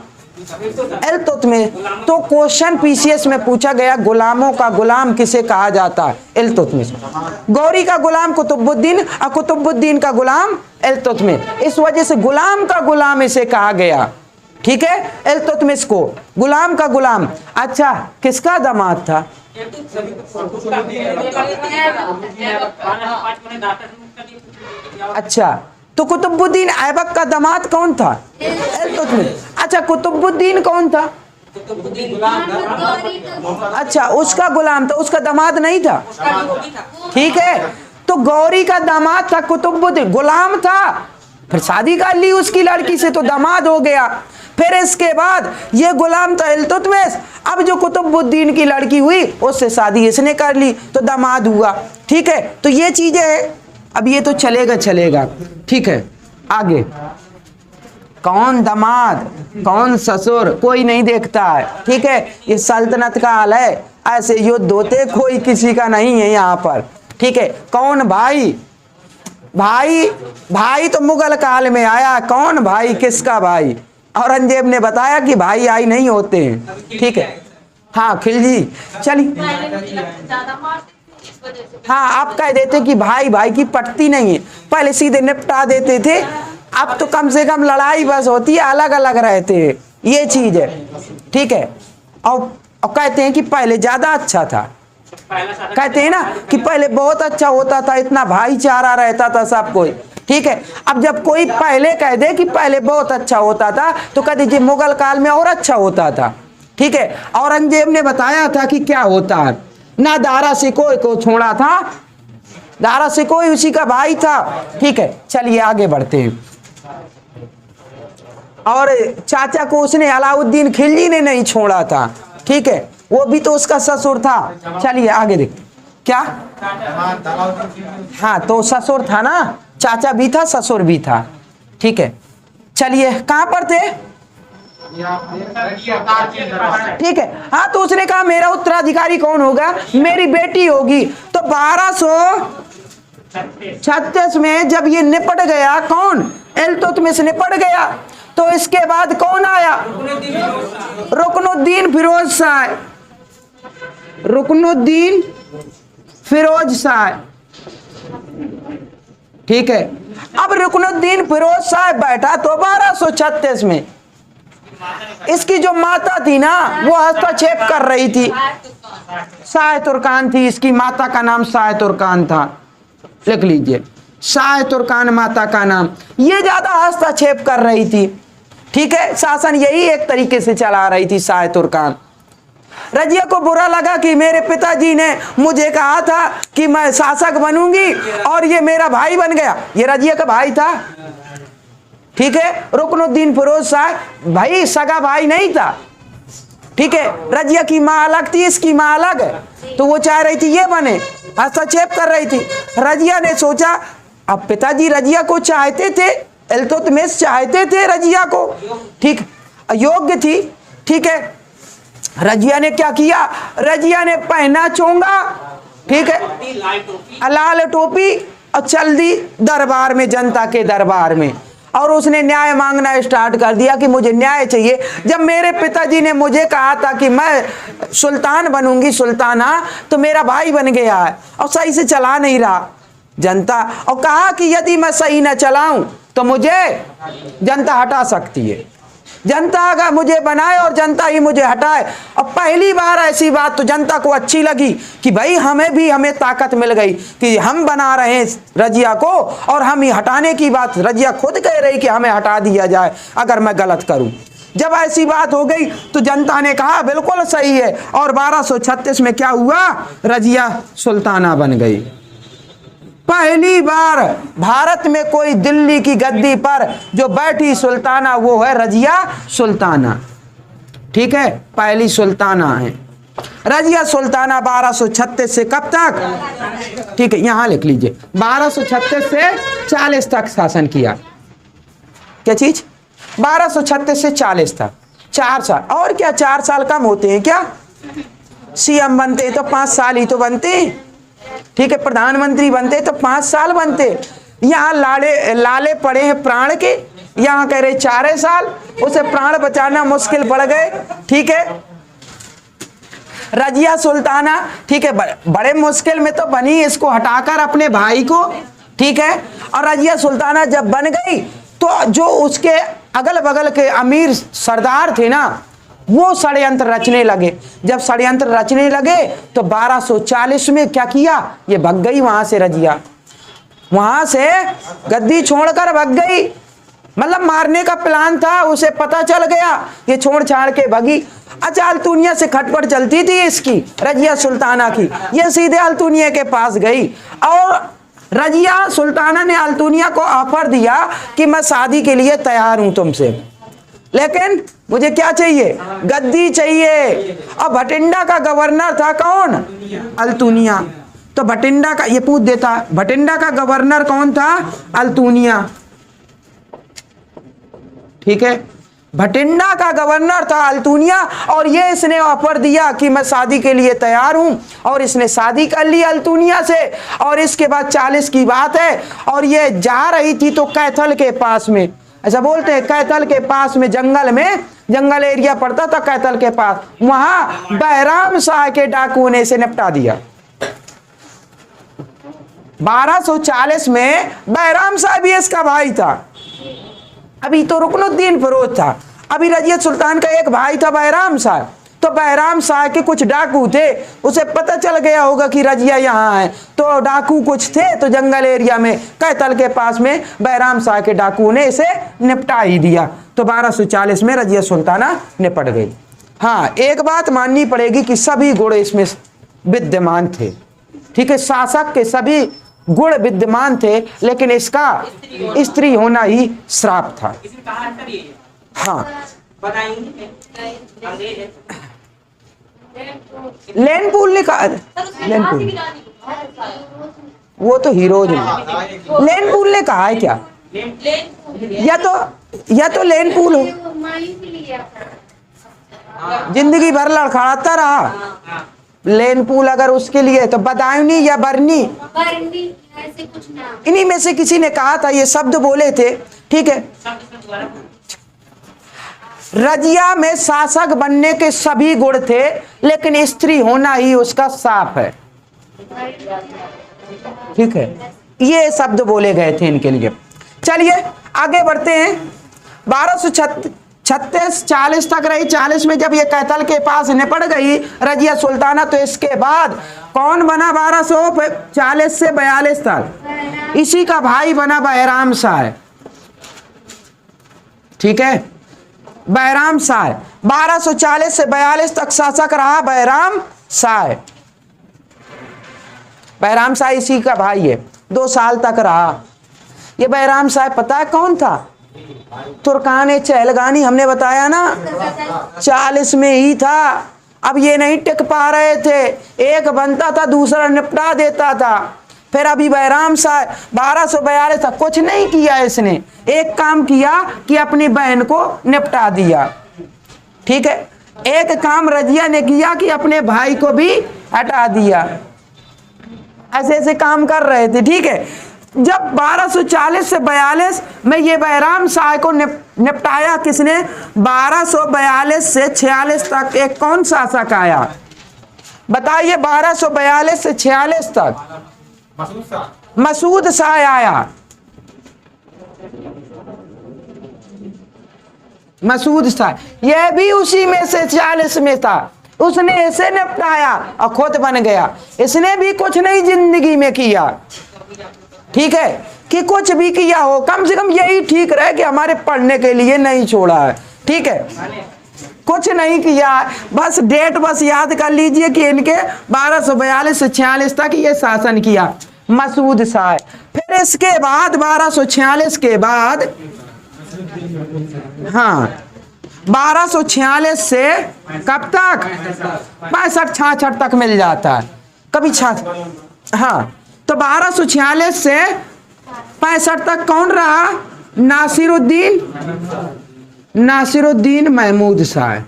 इल्तुतमिश। तो क्वेश्चन पीसीएस में पूछा गया गुलामों का गुलाम किसे कहा जाता है, इल्तुतमिश। गौरी का गुलाम कुतुबुद्दीन और कुतुबुद्दीन का गुलाम इल्तुतमिश, इस वजह से गुलाम का गुलाम इसे कहा गया। ठीक है, इल्तुतमिश को गुलाम का गुलाम। अच्छा, किसका दामाद था, अच्छा तो कुतुबुद्दीन ऐबक का दामाद कौन था, इल्तुतमिश। अच्छा, कुतुबुद्दीन कौन था, अच्छा उसका गुलाम था, उसका दामाद नहीं था। ठीक है, तो गौरी का दामाद था कुतुबुद्दीन, गुलाम था, फिर शादी कर ली उसकी लड़की से तो दामाद हो गया। फिर इसके बाद ये गुलाम था इल्तुतमिश, अब जो कुतुबुद्दीन की लड़की हुई उससे शादी इसने कर ली तो दामाद हुआ। ठीक है, तो ये चीजें अब ये तो चलेगा। ठीक है, आगे कौन दामाद कौन ससुर कोई नहीं देखता है। ठीक है, ये सल्तनत का हाल है, ऐसे युद्ध होते कोई किसी का नहीं है यहाँ पर। ठीक है, कौन भाई, भाई तो मुगल काल में आया, कौन भाई, किसका भाई, औरंगजेब ने बताया कि भाई आई नहीं होते हैं। ठीक है, हाँ खिलजी चलिए, हाँ आप कह देते कि भाई की पटती नहीं है, पहले सीधे निपटा देते थे, अब तो कम से कम लड़ाई बस होती है, अलग अलग रहते हैं, ये चीज है। ठीक है, और कहते हैं कि पहले ज्यादा अच्छा था, कहते हैं ना कि पहले बहुत अच्छा होता था, इतना भाईचारा रहता था सब कोई। ठीक है, अब जब कोई पहले कह दे कि पहले बहुत अच्छा होता था तो कह दीजिए मुगल काल में और अच्छा होता था। ठीक है, औरंगजेब ने बताया था कि क्या होता है, ना दारा सिकोई को छोड़ा था, दारा सिकोई उसी का भाई था। ठीक है, चलिए आगे बढ़ते हैं। और चाचा को उसने अलाउद्दीन खिलजी ने नहीं छोड़ा था, ठीक है, वो भी तो उसका ससुर था। चलिए आगे देखते क्या। हाँ तो ससुर था ना, चाचा भी था ससुर भी था, ठीक है। चलिए कहां पर थे, ठीक है। हाँ तो उसने कहा मेरा उत्तराधिकारी कौन होगा, मेरी बेटी होगी। तो 1236 में जब ये निपट गया, कौन, इल्तुतमिश निपट गया, तो इसके बाद कौन आया, रुकनुद्दीन फिरोज शाह, रुकनुद्दीन फिरोज शाह, ठीक है। अब रुकनुद्दीन फिरोज शाह बैठा तो 1236 में इसकी जो माता थी ना वो हस्तक्षेप कर रही थी, शाह तुर्कान थी, इसकी माता का नाम शाह तुर्कान था, लिख लीजिए शाह तुर्कान माता का नाम। ये ज्यादा हस्तक्षेप कर रही थी, ठीक है, शासन यही एक तरीके से चला रही थी शाह तुर्कान। रजिया को बुरा लगा कि मेरे पिताजी ने मुझे कहा था कि मैं शासक बनूंगी और ये मेरा भाई बन गया, ये रजिया का भाई था, ठीक है। रुकनुद्दीन फिरोज शाह भाई सगा भाई नहीं था, ठीक है। रजिया की माँ अलग थी, इसकी माँ अलग है, तो वो चाह रही थी ये बने, हस्तक्षेप कर रही थी। रजिया ने सोचा, अब पिताजी रजिया को चाहते थे, इल्तुतमिश चाहते थे रजिया को, ठीक, अयोग्य थी, ठीक है। रजिया ने क्या किया, रजिया ने पहना चोंगा, ठीक है, लाल टोपी, और चल दी दरबार में, जनता के दरबार में, और उसने न्याय मांगना स्टार्ट कर दिया कि मुझे न्याय चाहिए। जब मेरे पिताजी ने मुझे कहा था कि मैं सुल्तान बनूंगी, सुल्ताना, तो मेरा भाई बन गया है और सही से चला नहीं रहा जनता, और कहा कि यदि मैं सही न चलाऊं तो मुझे जनता हटा सकती है, जनता अगर मुझे बनाए और जनता ही मुझे हटाए। और पहली बार ऐसी बात तो जनता को अच्छी लगी कि भाई हमें ताकत मिल गई कि हम बना रहे हैं रजिया को, और हम ही हटाने की बात, रजिया खुद कह रही कि हमें हटा दिया जाए अगर मैं गलत करूं। जब ऐसी बात हो गई तो जनता ने कहा बिल्कुल सही है, और 1236 में क्या हुआ, रजिया सुल्ताना बन गई। पहली बार भारत में कोई दिल्ली की गद्दी पर जो बैठी सुल्ताना वो है रजिया सुल्ताना, ठीक है, पहली सुल्ताना है रजिया सुल्ताना। 1236 से कब तक, ठीक है, यहां लिख लीजिए, 1236 से 40 तक शासन किया। क्या चीज, 1236 से 40 तक, 4 साल। और क्या 4 साल कम होते हैं क्या, सीएम बनते तो 5 साल ही तो बनते हैं, ठीक है, प्रधानमंत्री बनते तो 5 साल बनते। यहाँ लाले पड़े हैं प्राण के, यहाँ कह रहे 4 साल, उसे प्राण बचाना मुश्किल पड़ गए, ठीक है। रजिया सुल्ताना, ठीक है, बड़े मुश्किल में तो बनी, इसको हटाकर अपने भाई को, ठीक है। और रजिया सुल्ताना जब बन गई तो जो उसके अगल बगल के अमीर सरदार थे ना वो षड्यंत्र रचने लगे। जब षड्यंत्र रचने लगे तो 1240 में क्या किया, ये भग गई वहां से, रजिया वहां से गद्दी छोड़कर भग गई, मतलब मारने का प्लान था, उसे पता चल गया, ये छोड़ छाड़ के भगी। अच्छा, अल्तुनिया से खटपट चलती थी इसकी, रजिया सुल्ताना की, ये सीधे अल्तुनिया के पास गई और रजिया सुल्ताना ने अल्तुनिया को ऑफर दिया कि मैं शादी के लिए तैयार हूं तुमसे, लेकिन मुझे क्या चाहिए, गद्दी चाहिए। और भटिंडा का गवर्नर था कौन, अल्तुनिया, तो भटिंडा का, ये पूछ देता, भटिंडा का गवर्नर कौन था, अल्तुनिया, ठीक है, भटिंडा का गवर्नर था अल्तुनिया। और ये इसने ऑफर दिया कि मैं शादी के लिए तैयार हूं, और इसने शादी कर ली अल्तुनिया से। और इसके बाद 40 की बात है, और ये जा रही थी तो कैथल के पास में, ऐसा बोलते हैं, कैथल के पास में जंगल में, जंगल एरिया पड़ता था कैथल के पास, वहां बैराम शाह के डाकुओं ने इसे निपटा दिया। 1240 में बैराम शाह भी इसका भाई था, अभी तो रुकनुद्दीन फिरोज था, अभी रजिया सुल्तान का एक भाई था बैराम शाह। तो बैराम शाह के कुछ डाकू थे, उसे पता चल गया होगा कि रजिया यहाँ है, तो डाकू कुछ थे, तो जंगल एरिया में कैथल के पास में बैराम शाह के डाकुओं ने इसे निपटा ही दिया। तो 1240 में रजिया सुल्ताना निपट गई। हाँ, एक बात माननी पड़ेगी कि सभी गुण इसमें विद्यमान थे, ठीक है, शासक के सभी गुण विद्यमान थे, लेकिन इसका स्त्री होना ही श्राप था। हाँ, बताएंगे अंग्रेज है। लेनपूल लिखा है, लेनपूल, वो तो हीरोज में, लेनपूल ने कहा है क्या? या तो लेनपूल हो, वो माई भी लिया था। जिंदगी भर लड़खड़ाता रहा। लेनपूल अगर उसके लिए तो बदायूनी या बरनी, बरनी ऐसे कुछ नाम। इन्हीं में से किसी ने कहा था, ये शब्द बोले थे। ठीक है, रजिया में शासक बनने के सभी गुण थे, लेकिन स्त्री होना ही उसका साफ है। ठीक है, ये शब्द बोले गए थे इनके लिए। चलिए आगे बढ़ते हैं। 1236-40 तक रही। 40 में जब ये कैथल के पास निपट गई रजिया सुल्ताना, तो इसके बाद कौन बना 1240 से 42 तक? इसी का भाई बना बैराम शाह। ठीक है, बैराम शाह 1240 से 42 तक शासक रहा बैराम शाह। बैराम शाह इसी का भाई है, 2 साल तक रहा। ये बैराम शाह पता है कौन था? तुर्कान चहलगानी, हमने बताया ना 40 में ही था। अब ये नहीं टिक पा रहे थे, एक बनता था दूसरा निपटा देता था। फिर अभी बैराम शाह 1242 तक कुछ नहीं किया इसने, एक काम किया कि अपनी बहन को निपटा दिया। ठीक है, एक काम रजिया ने किया कि अपने भाई को भी हटा दिया। ऐसे ऐसे काम कर रहे थे। ठीक है, जब 1240 से 42 में ये बैराम शाह को निपटाया किसने? 1242 से 46 तक एक कौन शासक आया बताइए? 1242 से 46 तक मसूद शाह आया। मसूद शाह, यह भी उसी में से 40 में था। उसने इसे निपटाया और खुद बन गया। इसने भी कुछ नहीं जिंदगी में किया। ठीक है, कि कुछ भी किया हो, कम से कम यही ठीक रहे कि हमारे पढ़ने के लिए नहीं छोड़ा है। ठीक है, कुछ नहीं किया, बस डेट बस याद कर लीजिए कि इनके 1242 से 46 तक ये शासन किया मसूद शाह। फिर इसके बाद 1246 के बाद, हाँ 1246 से कब तक? 65-66 तक मिल जाता है कभी 66। हाँ, तो 1246 से 65 तक कौन रहा? नासिरुद्दीन महमूद शाह।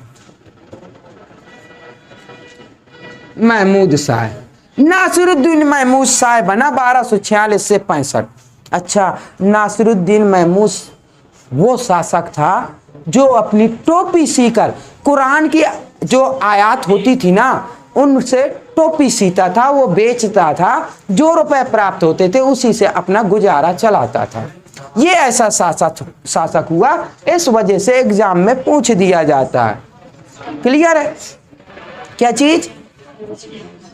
नासिरुद्दीन महमूद शाह बना 1246 से 65। अच्छा, नासिरुद्दीन महमूद वो शासक था जो अपनी टोपी सीकर कुरान की जो आयत होती थी ना, उनसे टोपी सीता था, वो बेचता था, जो रुपए प्राप्त होते थे उसी से अपना गुजारा चलाता था। ये ऐसा शासक हुआ, इस वजह से एग्जाम में पूछ दिया जाता है। क्लियर है? क्या चीज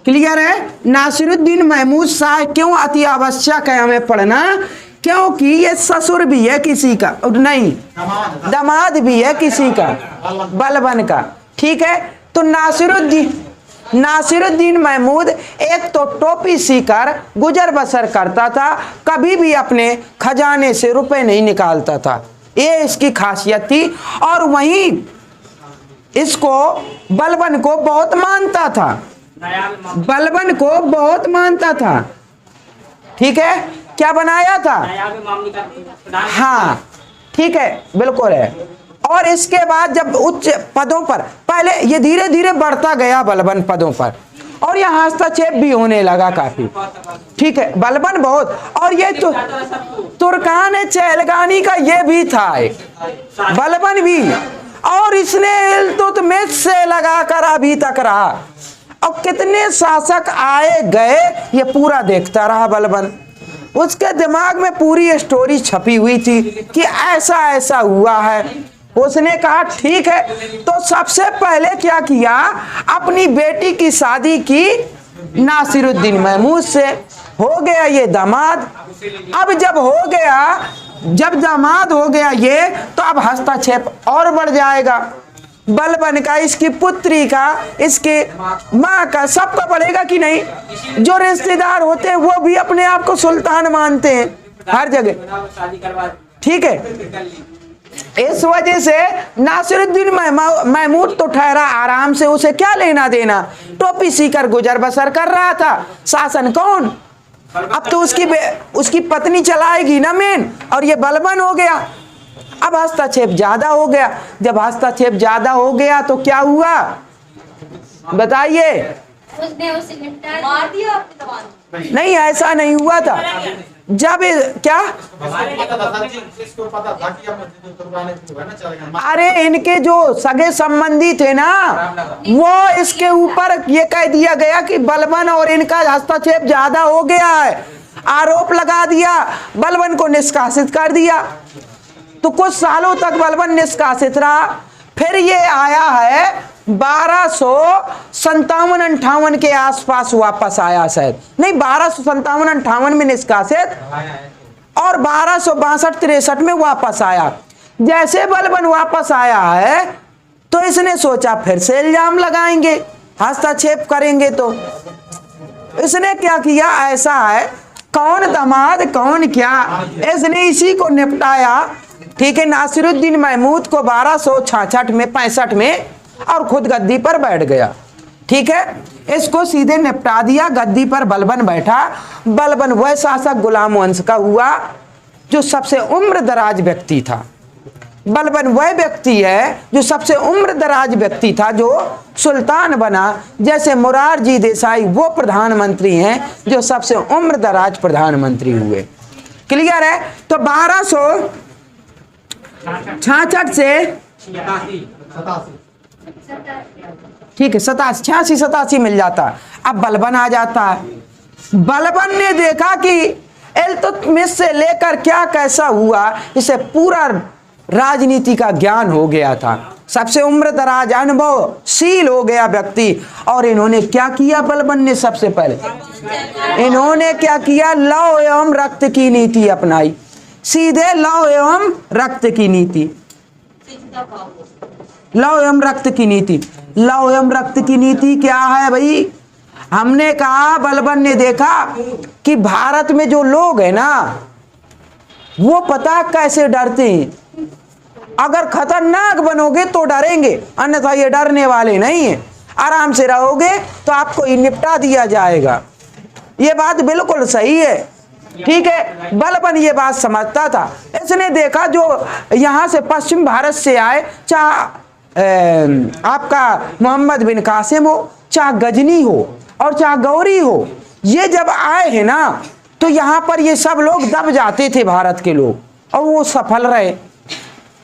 क्लियर है? नासिरुद्दीन महमूद शाह क्यों अति आवश्यक है हमें पढ़ना? क्योंकि ये ससुर भी है किसी का, नहीं दामाद भी है किसी का, बलबन का। ठीक है, तो नासिरुद्दीन महमूद एक तो टोपी सीकर गुजर बसर करता था, कभी भी अपने खजाने से रुपए नहीं निकालता था, ये इसकी खासियत थी। और वहीं इसको बलबन को बहुत मानता था, बलबन को बहुत मानता था। ठीक है, क्या बनाया था? हाँ, ठीक है, बिल्कुल है। और इसके बाद जब उच्च पदों पर, पहले ये धीरे धीरे बढ़ता गया बलबन पदों पर, और यहाँ हस्तक्षेप भी होने लगा काफी। ठीक है, बलबन बहुत, और ये तो तुर्कान चहलगानी का ये भी था बलबन भी, और इसने इल्तुतमिश से लगाकर अभी तक रहा। और कितने शासक आए गए ये पूरा देखता रहा बलबन। उसके दिमाग में पूरी स्टोरी छपी हुई थी कि ऐसा ऐसा हुआ है। उसने कहा ठीक है, तो सबसे पहले क्या किया? अपनी बेटी की शादी की नासिरुद्दीन महमूद से। हो गया ये दामाद। अब जब दामाद हो गया ये, तो अब हस्तक्षेप और बढ़ जाएगा। बलबन का, इसकी पुत्री का, इसके माँ का, सबका बढ़ेगा कि नहीं? जो रिश्तेदार होते हैं वो भी अपने आप को सुल्तान मानते हैं हर जगह। ठीक है, इस वजह से नासिरुद्दीन महमूद तो ठहरा आराम से, उसे क्या लेना देना, टोपी सीकर गुजर बसर कर रहा था। शासन कौन, अब तो उसकी पत्नी चलाएगी ना मेन, और ये बलबन हो गया। अब हस्तक्षेप ज्यादा हो गया। जब हस्तक्षेप ज्यादा हो गया तो क्या हुआ बताइए? उसने उसे मार दिया अपने दबान। नहीं, ऐसा नहीं हुआ था। जब क्या, अरे इनके जो सगे संबंधी थे ना, वो इसके ऊपर ये कह दिया गया कि बलबन और इनका हस्तक्षेप ज्यादा हो गया है, आरोप लगा दिया, बलबन को निष्कासित कर दिया। तो कुछ सालों तक बलबन निष्कासित रहा। फिर ये आया है 1257-58 के आसपास वापस आया, शायद नहीं 1257-58 में निष्कासित, और 1262-63 में वापस आया। जैसे बलबन वापस आया है तो इसने सोचा फिर से इल्जाम लगाएंगे, हस्तक्षेप करेंगे। तो इसने क्या किया, ऐसा है कौन दामाद कौन क्या, इसने इसी को निपटाया। ठीक है, नासिरुद्दीन महमूद को 1266 में 65 में, और खुद गद्दी पर बैठ गया। ठीक है, इसको सीधे निपटा दिया। गद्दी पर बलबन बैठा। बलबन वह शासक गुलाम वंश का हुआ जो सबसे उम्र दराज व्यक्ति था। बलबन वह व्यक्ति है जो सबसे उम्र दराज व्यक्ति था जो सुल्तान बना। जैसे मोरारजी देसाई वो प्रधानमंत्री हैं जो सबसे उम्र दराज प्रधानमंत्री हुए। क्लियर है? तो 1266 से ठीक है 86 मिल जाता। अब बलबन आ जाता है। बलबन ने देखा कि इल्तुतमिश से लेकर क्या कैसा हुआ, इसे पूरा राजनीति का ज्ञान हो गया था। सबसे उम्र दराज अनुभवशील हो गया व्यक्ति। और इन्होंने क्या किया, बलबन ने सबसे पहले इन्होंने क्या किया, लौ एवं रक्त की नीति अपनाई। सीधे लौ एवं रक्त की नीति, लौ एवं रक्त की नीति। लौ एवं रक्त की नीति क्या है भाई? हमने कहा, बलबन ने देखा कि भारत में जो लोग हैं ना, वो पता कैसे डरते हैं। अगर खतरनाक बनोगे तो डरेंगे, अन्यथा ये डरने वाले नहीं है। आराम से रहोगे तो आपको निपटा दिया जाएगा। ये बात बिल्कुल सही है। ठीक है, बलबन ये बात समझता था। इसने देखा जो यहाँ से पश्चिम भारत से आए, चाहे आपका मोहम्मद बिन कासिम हो, चाहे गजनी हो और चाहे गौरी हो, ये जब आए हैं ना तो यहाँ पर ये सब लोग दब जाते थे भारत के लोग, और वो सफल रहे।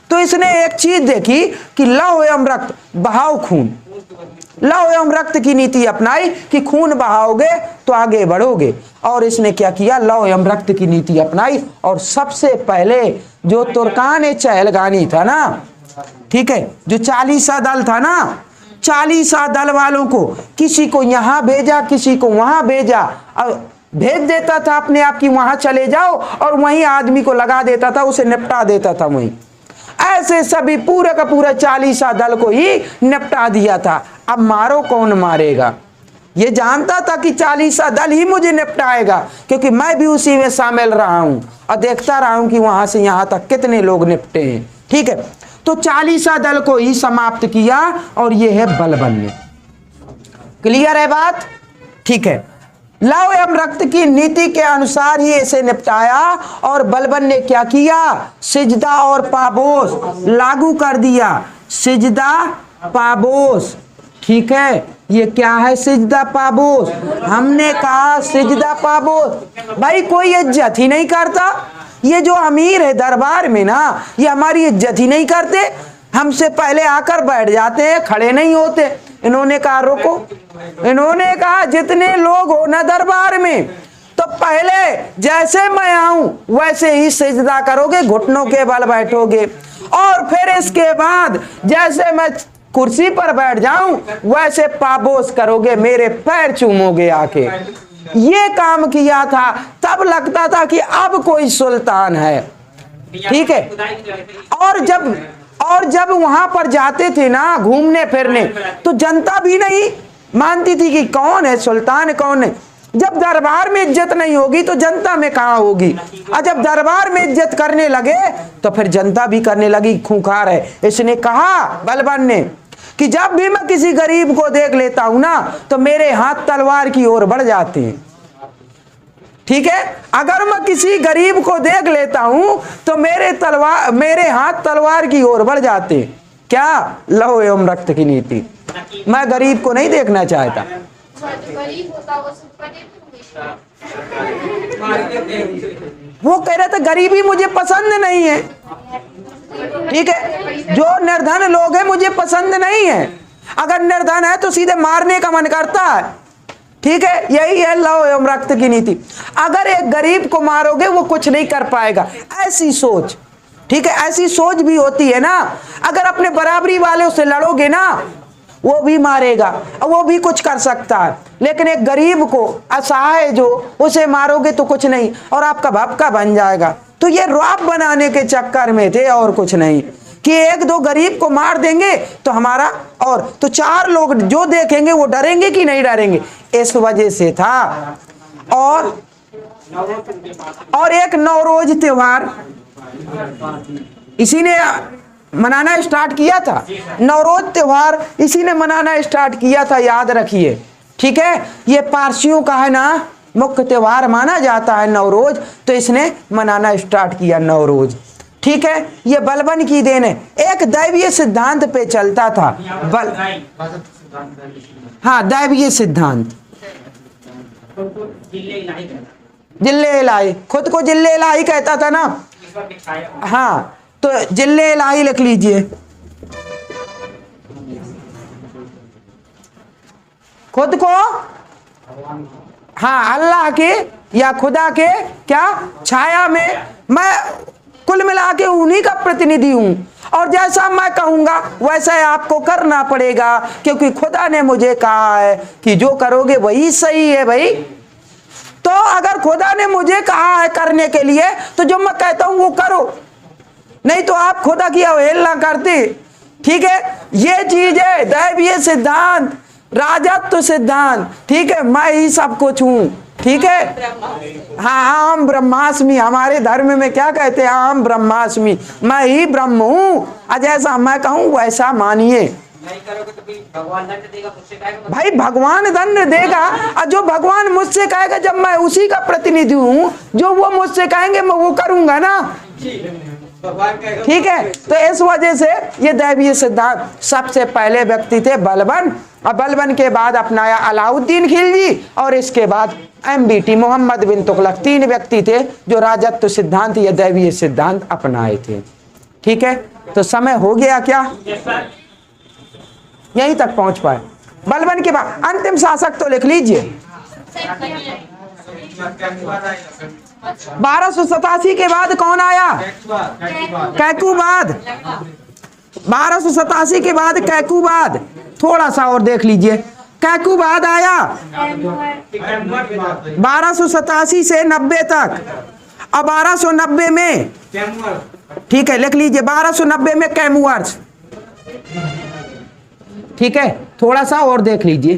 तो इसने एक चीज देखी कि लौ एवं रक्त, बहाओ खून। लौ एवं रक्त की नीति अपनाई कि खून बहाओगे तो आगे बढ़ोगे। और इसने क्या किया, लौ एवं रक्त की नीति अपनाई। और सबसे पहले जो तुर्कान चहलगानी था ना, ठीक है, जो 40 दल था ना, 40 दल वालों को किसी को यहाँ भेजा, किसी को वहां भेजा, और भेज देता था अपने आप की वहां चले जाओ, और वहीं आदमी को लगा देता था, उसे निपटा देता था वहीं। ऐसे सभी पूरा का पूरा 40 दल को ही निपटा दिया था। अब मारो कौन मारेगा, ये जानता था कि 40 दल ही मुझे निपटाएगा, क्योंकि मैं भी उसी में शामिल रहा हूं और देखता रहा हूं कि वहां से यहां तक कितने लोग निपटे हैं। ठीक है, तो 40 दल को ही समाप्त किया, और ये है बलबन ने। क्लियर है बात? ठीक है, लौ एवं रक्त की नीति के अनुसार ही इसे निपटाया। और बलबन ने क्या किया, सिजदा और पाबोस लागू कर दिया। सिजदा पाबोस, ठीक है, ये क्या है सिजदा पाबोस? हमने कहा सिजदा पाबोस, भाई कोई इज्जत ही नहीं करता। ये जो अमीर है दरबार में ना, ये हमारी इज्जत ही नहीं करते, हमसे पहले आकर बैठ जाते हैं, खड़े नहीं होते। इन्होंने कहा रुको, इन्होंने कहा जितने लोग हो ना दरबार में, तो पहले जैसे मैं आऊं वैसे ही सिजदा करोगे, घुटनों के बल बैठोगे, और फिर इसके बाद जैसे मैं कुर्सी पर बैठ जाऊं वैसे पाबोस करोगे, मेरे पैर चूमोगे आके। ये काम किया था, तब लगता था कि अब कोई सुल्तान है। ठीक है, और जब वहां पर जाते थे ना घूमने फिरने, तो जनता भी नहीं मानती थी कि कौन है सुल्तान, कौन है। जब दरबार में इज्जत नहीं होगी तो जनता में कहाँ होगी। और जब दरबार में इज्जत करने लगे तो फिर जनता भी करने लगी। खूंखार है। इसने कहा बलबन ने कि जब भी मैं किसी गरीब को देख लेता हूं ना तो मेरे हाथ तलवार की ओर बढ़ जाते हैं। ठीक है, अगर मैं किसी गरीब को देख लेता हूं तो मेरे हाथ तलवार की ओर बढ़ जाते हैं। क्या? लौह एवं रक्त की नीति। मैं गरीब को नहीं देखना चाहता। गरीब होता वो सब वो कह रहे थे गरीबी मुझे पसंद नहीं है। ठीक है, जो निर्धन लोग हैं मुझे पसंद नहीं है। अगर निर्धन है तो सीधे मारने का मन करता है। ठीक है, यही है लौह एवं रक्त की नीति। अगर एक गरीब को मारोगे वो कुछ नहीं कर पाएगा, ऐसी सोच। ठीक है, ऐसी सोच भी होती है ना। अगर अपने बराबरी वाले से लड़ोगे ना वो भी मारेगा और वो भी कुछ कर सकता है, लेकिन एक गरीब को, असहाय जो, उसे मारोगे तो कुछ नहीं और आपका भपका बन जाएगा। तो ये रौब बनाने के चक्कर में थे और कुछ नहीं, कि एक दो गरीब को मार देंगे तो हमारा और तो चार लोग जो देखेंगे वो डरेंगे कि नहीं डरेंगे, इस वजह से था। और एक नवरोज त्योहार इसी ने मनाना स्टार्ट किया था। नवरोज त्योहार इसी ने मनाना स्टार्ट किया था, याद रखिए। ठीक है, ये पारसियों का है ना मुख्य त्योहार माना जाता है नवरोज, तो इसने मनाना स्टार्ट किया नवरोज। ठीक है, ये बलबन की देन है। एक दैवीय सिद्धांत पे चलता था हाँ, दैवीय सिद्धांत। जिल्ले इलाही, खुद को जिल्ले इलाही कहता था ना। हाँ, तो जिल्ले इलाही लिख लीजिए। खुद को हाँ अल्लाह के या खुदा के क्या छाया में, मैं कुल मिला के उन्हीं का प्रतिनिधि हूं और जैसा मैं कहूंगा वैसा आपको करना पड़ेगा, क्योंकि खुदा ने मुझे कहा है कि जो करोगे वही सही है भाई। तो अगर खुदा ने मुझे कहा है करने के लिए तो जो मैं कहता हूं वो करो, नहीं तो आप खुदा की अवहेलना करते। ठीक है, ये चीज है दैवीय सिद्धांत, राजत्व सिद्धांत। ठीक है, मैं ही सब कुछ हूं। ठीक है, हाँ, अहम ब्रह्मास्मि, हमारे धर्म में क्या कहते हैं, अहम ब्रह्मास्मि, मैं ही ब्रह्म हूं। जैसा मैं कहूं वैसा मानिए। नहीं करोगे तो फिर भगवान दंड देगा, मुझसे कहेगा भाई भगवान दंड देगा, और जो भगवान मुझसे कहेगा जब मैं उसी का प्रतिनिधि हूं, जो वो मुझसे कहेंगे मैं वो करूंगा ना। ठीक है, तो इस वजह से ये दैवीय सिद्धांत। सबसे पहले व्यक्ति थे बलबन, और बलबन के बाद अपनाया अलाउद्दीन खिलजी, और इसके बाद MBT मोहम्मद बिन तुगलक। 3 व्यक्ति थे जो राजत्व सिद्धांत या दैवीय सिद्धांत अपनाए थे। ठीक है, तो समय हो गया क्या, यहीं तक पहुंच पाए। बलबन के बाद अंतिम शासक तो लिख लीजिए। 1287 के बाद कौन आया, कैकुबाद। 1287 के बाद कैकुबाद, थोड़ा सा और देख लीजिए, कैकुबाद आया 1287 से 90 तक। अब 1290 में, ठीक है लिख लीजिए, 1290 में कैमुअर्स। ठीक है, थोड़ा सा और देख लीजिए।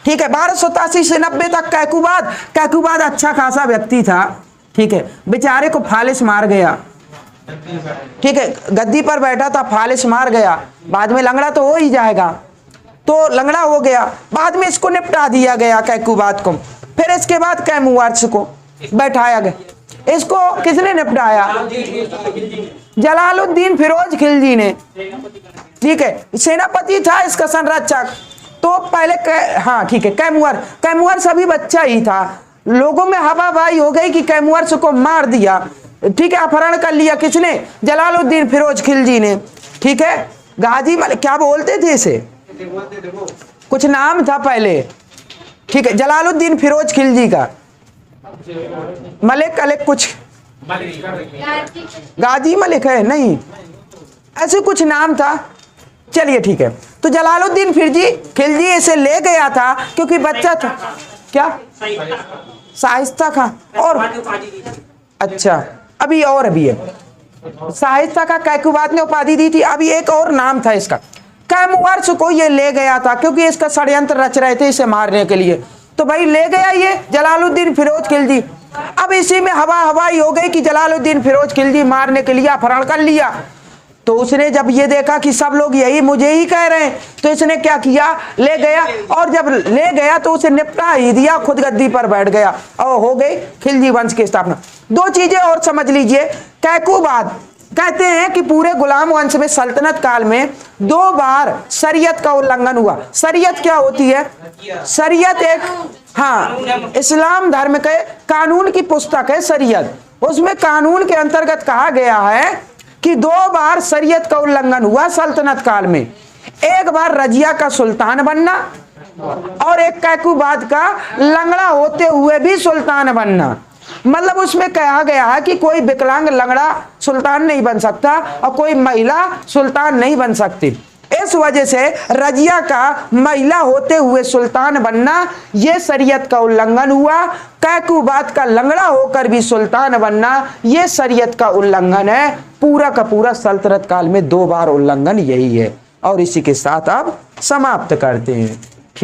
ठीक है, 1287 से 90 तक कैकुबाद। कैकुबाद अच्छा खासा व्यक्ति था। ठीक है, बेचारे को फालिस मार गया। ठीक है, गद्दी पर बैठा था, फालिस मार गया। बाद में लंगड़ा तो हो ही जाएगा, तो लंगड़ा हो गया। बाद में इसको निपटा दिया गया कैकुबाद को। फिर इसके बाद कैमुअर्स को बैठाया गया। इसको किसने निपटाया, जलालुद्दीन फिरोज खिलजी ने। ठीक है, सेनापति था इसका संरक्षक। तो पहले हाँ ठीक है, कैमुअर्स अभी बच्चा ही था। लोगों में हवाबाई हो गई कि कैमुअर्स को मार दिया। ठीक है, अपहरण कर लिया किसने, जलालुद्दीन फिरोज खिलजी ने। ठीक है, गाजी मलिक क्या बोलते थे इसे, कुछ नाम था पहले। ठीक है, जलालुद्दीन फिरोज खिलजी का मलिक अलिक कुछ, गाजी मलिक है नहीं, ऐसे कुछ नाम था। चलिए ठीक है, तो जलालुद्दीन खिलजी इसे ले गया था क्योंकि बच्चा था। क्या, शाइस्ता खां। और अच्छा, अभी और अभी है, शाइस्ता खां कैकुबाद ने उपाधि दी थी। अभी एक और नाम था इसका, कैमुअर्स को ये ले गया था क्योंकि इसका षड्यंत्र रच रहे थे इसे मारने के लिए। तो भाई ले गया ये जलालुद्दीन फिरोज खिलजी। अब इसी में हवा हवाई हो गई कि जलालुद्दीन फिरोज खिलजी मारने के लिए अपहरण कर लिया। तो उसने जब ये देखा कि सब लोग यही मुझे ही कह रहे हैं, तो इसने क्या किया, ले गया, और जब ले गया तो उसे निपटा ही दिया, खुद गद्दी पर बैठ गया और हो गई खिलजी वंश की स्थापना। दो चीजें और समझ लीजिए। कैकुबाद कहते हैं कि पूरे गुलाम वंश में सल्तनत काल में 2 बार शरीयत का उल्लंघन हुआ। शरीयत क्या होती है? शरीयत एक, हाँ, इस्लाम धर्म के कानून की पुस्तक है शरीयत। उसमें कानून के अंतर्गत कहा गया है कि 2 बार शरीयत का उल्लंघन हुआ सल्तनत काल में। एक बार रजिया का सुल्तान बनना और एक कैकुबाद का लंगड़ा होते हुए भी सुल्तान बनना। मतलब उसमें कहा गया है कि कोई विकलांग लंगड़ा सुल्तान नहीं बन सकता और कोई महिला सुल्तान नहीं बन सकती। इस वजह से रजिया का महिला होते हुए सुल्तान बनना ये शरीयत का उल्लंघन हुआ। कैकुबाद का लंगड़ा होकर भी सुल्तान बनना ये शरीयत का उल्लंघन है। पूरा का पूरा सल्तनत काल में 2 बार उल्लंघन यही है। और इसी के साथ अब समाप्त करते हैं।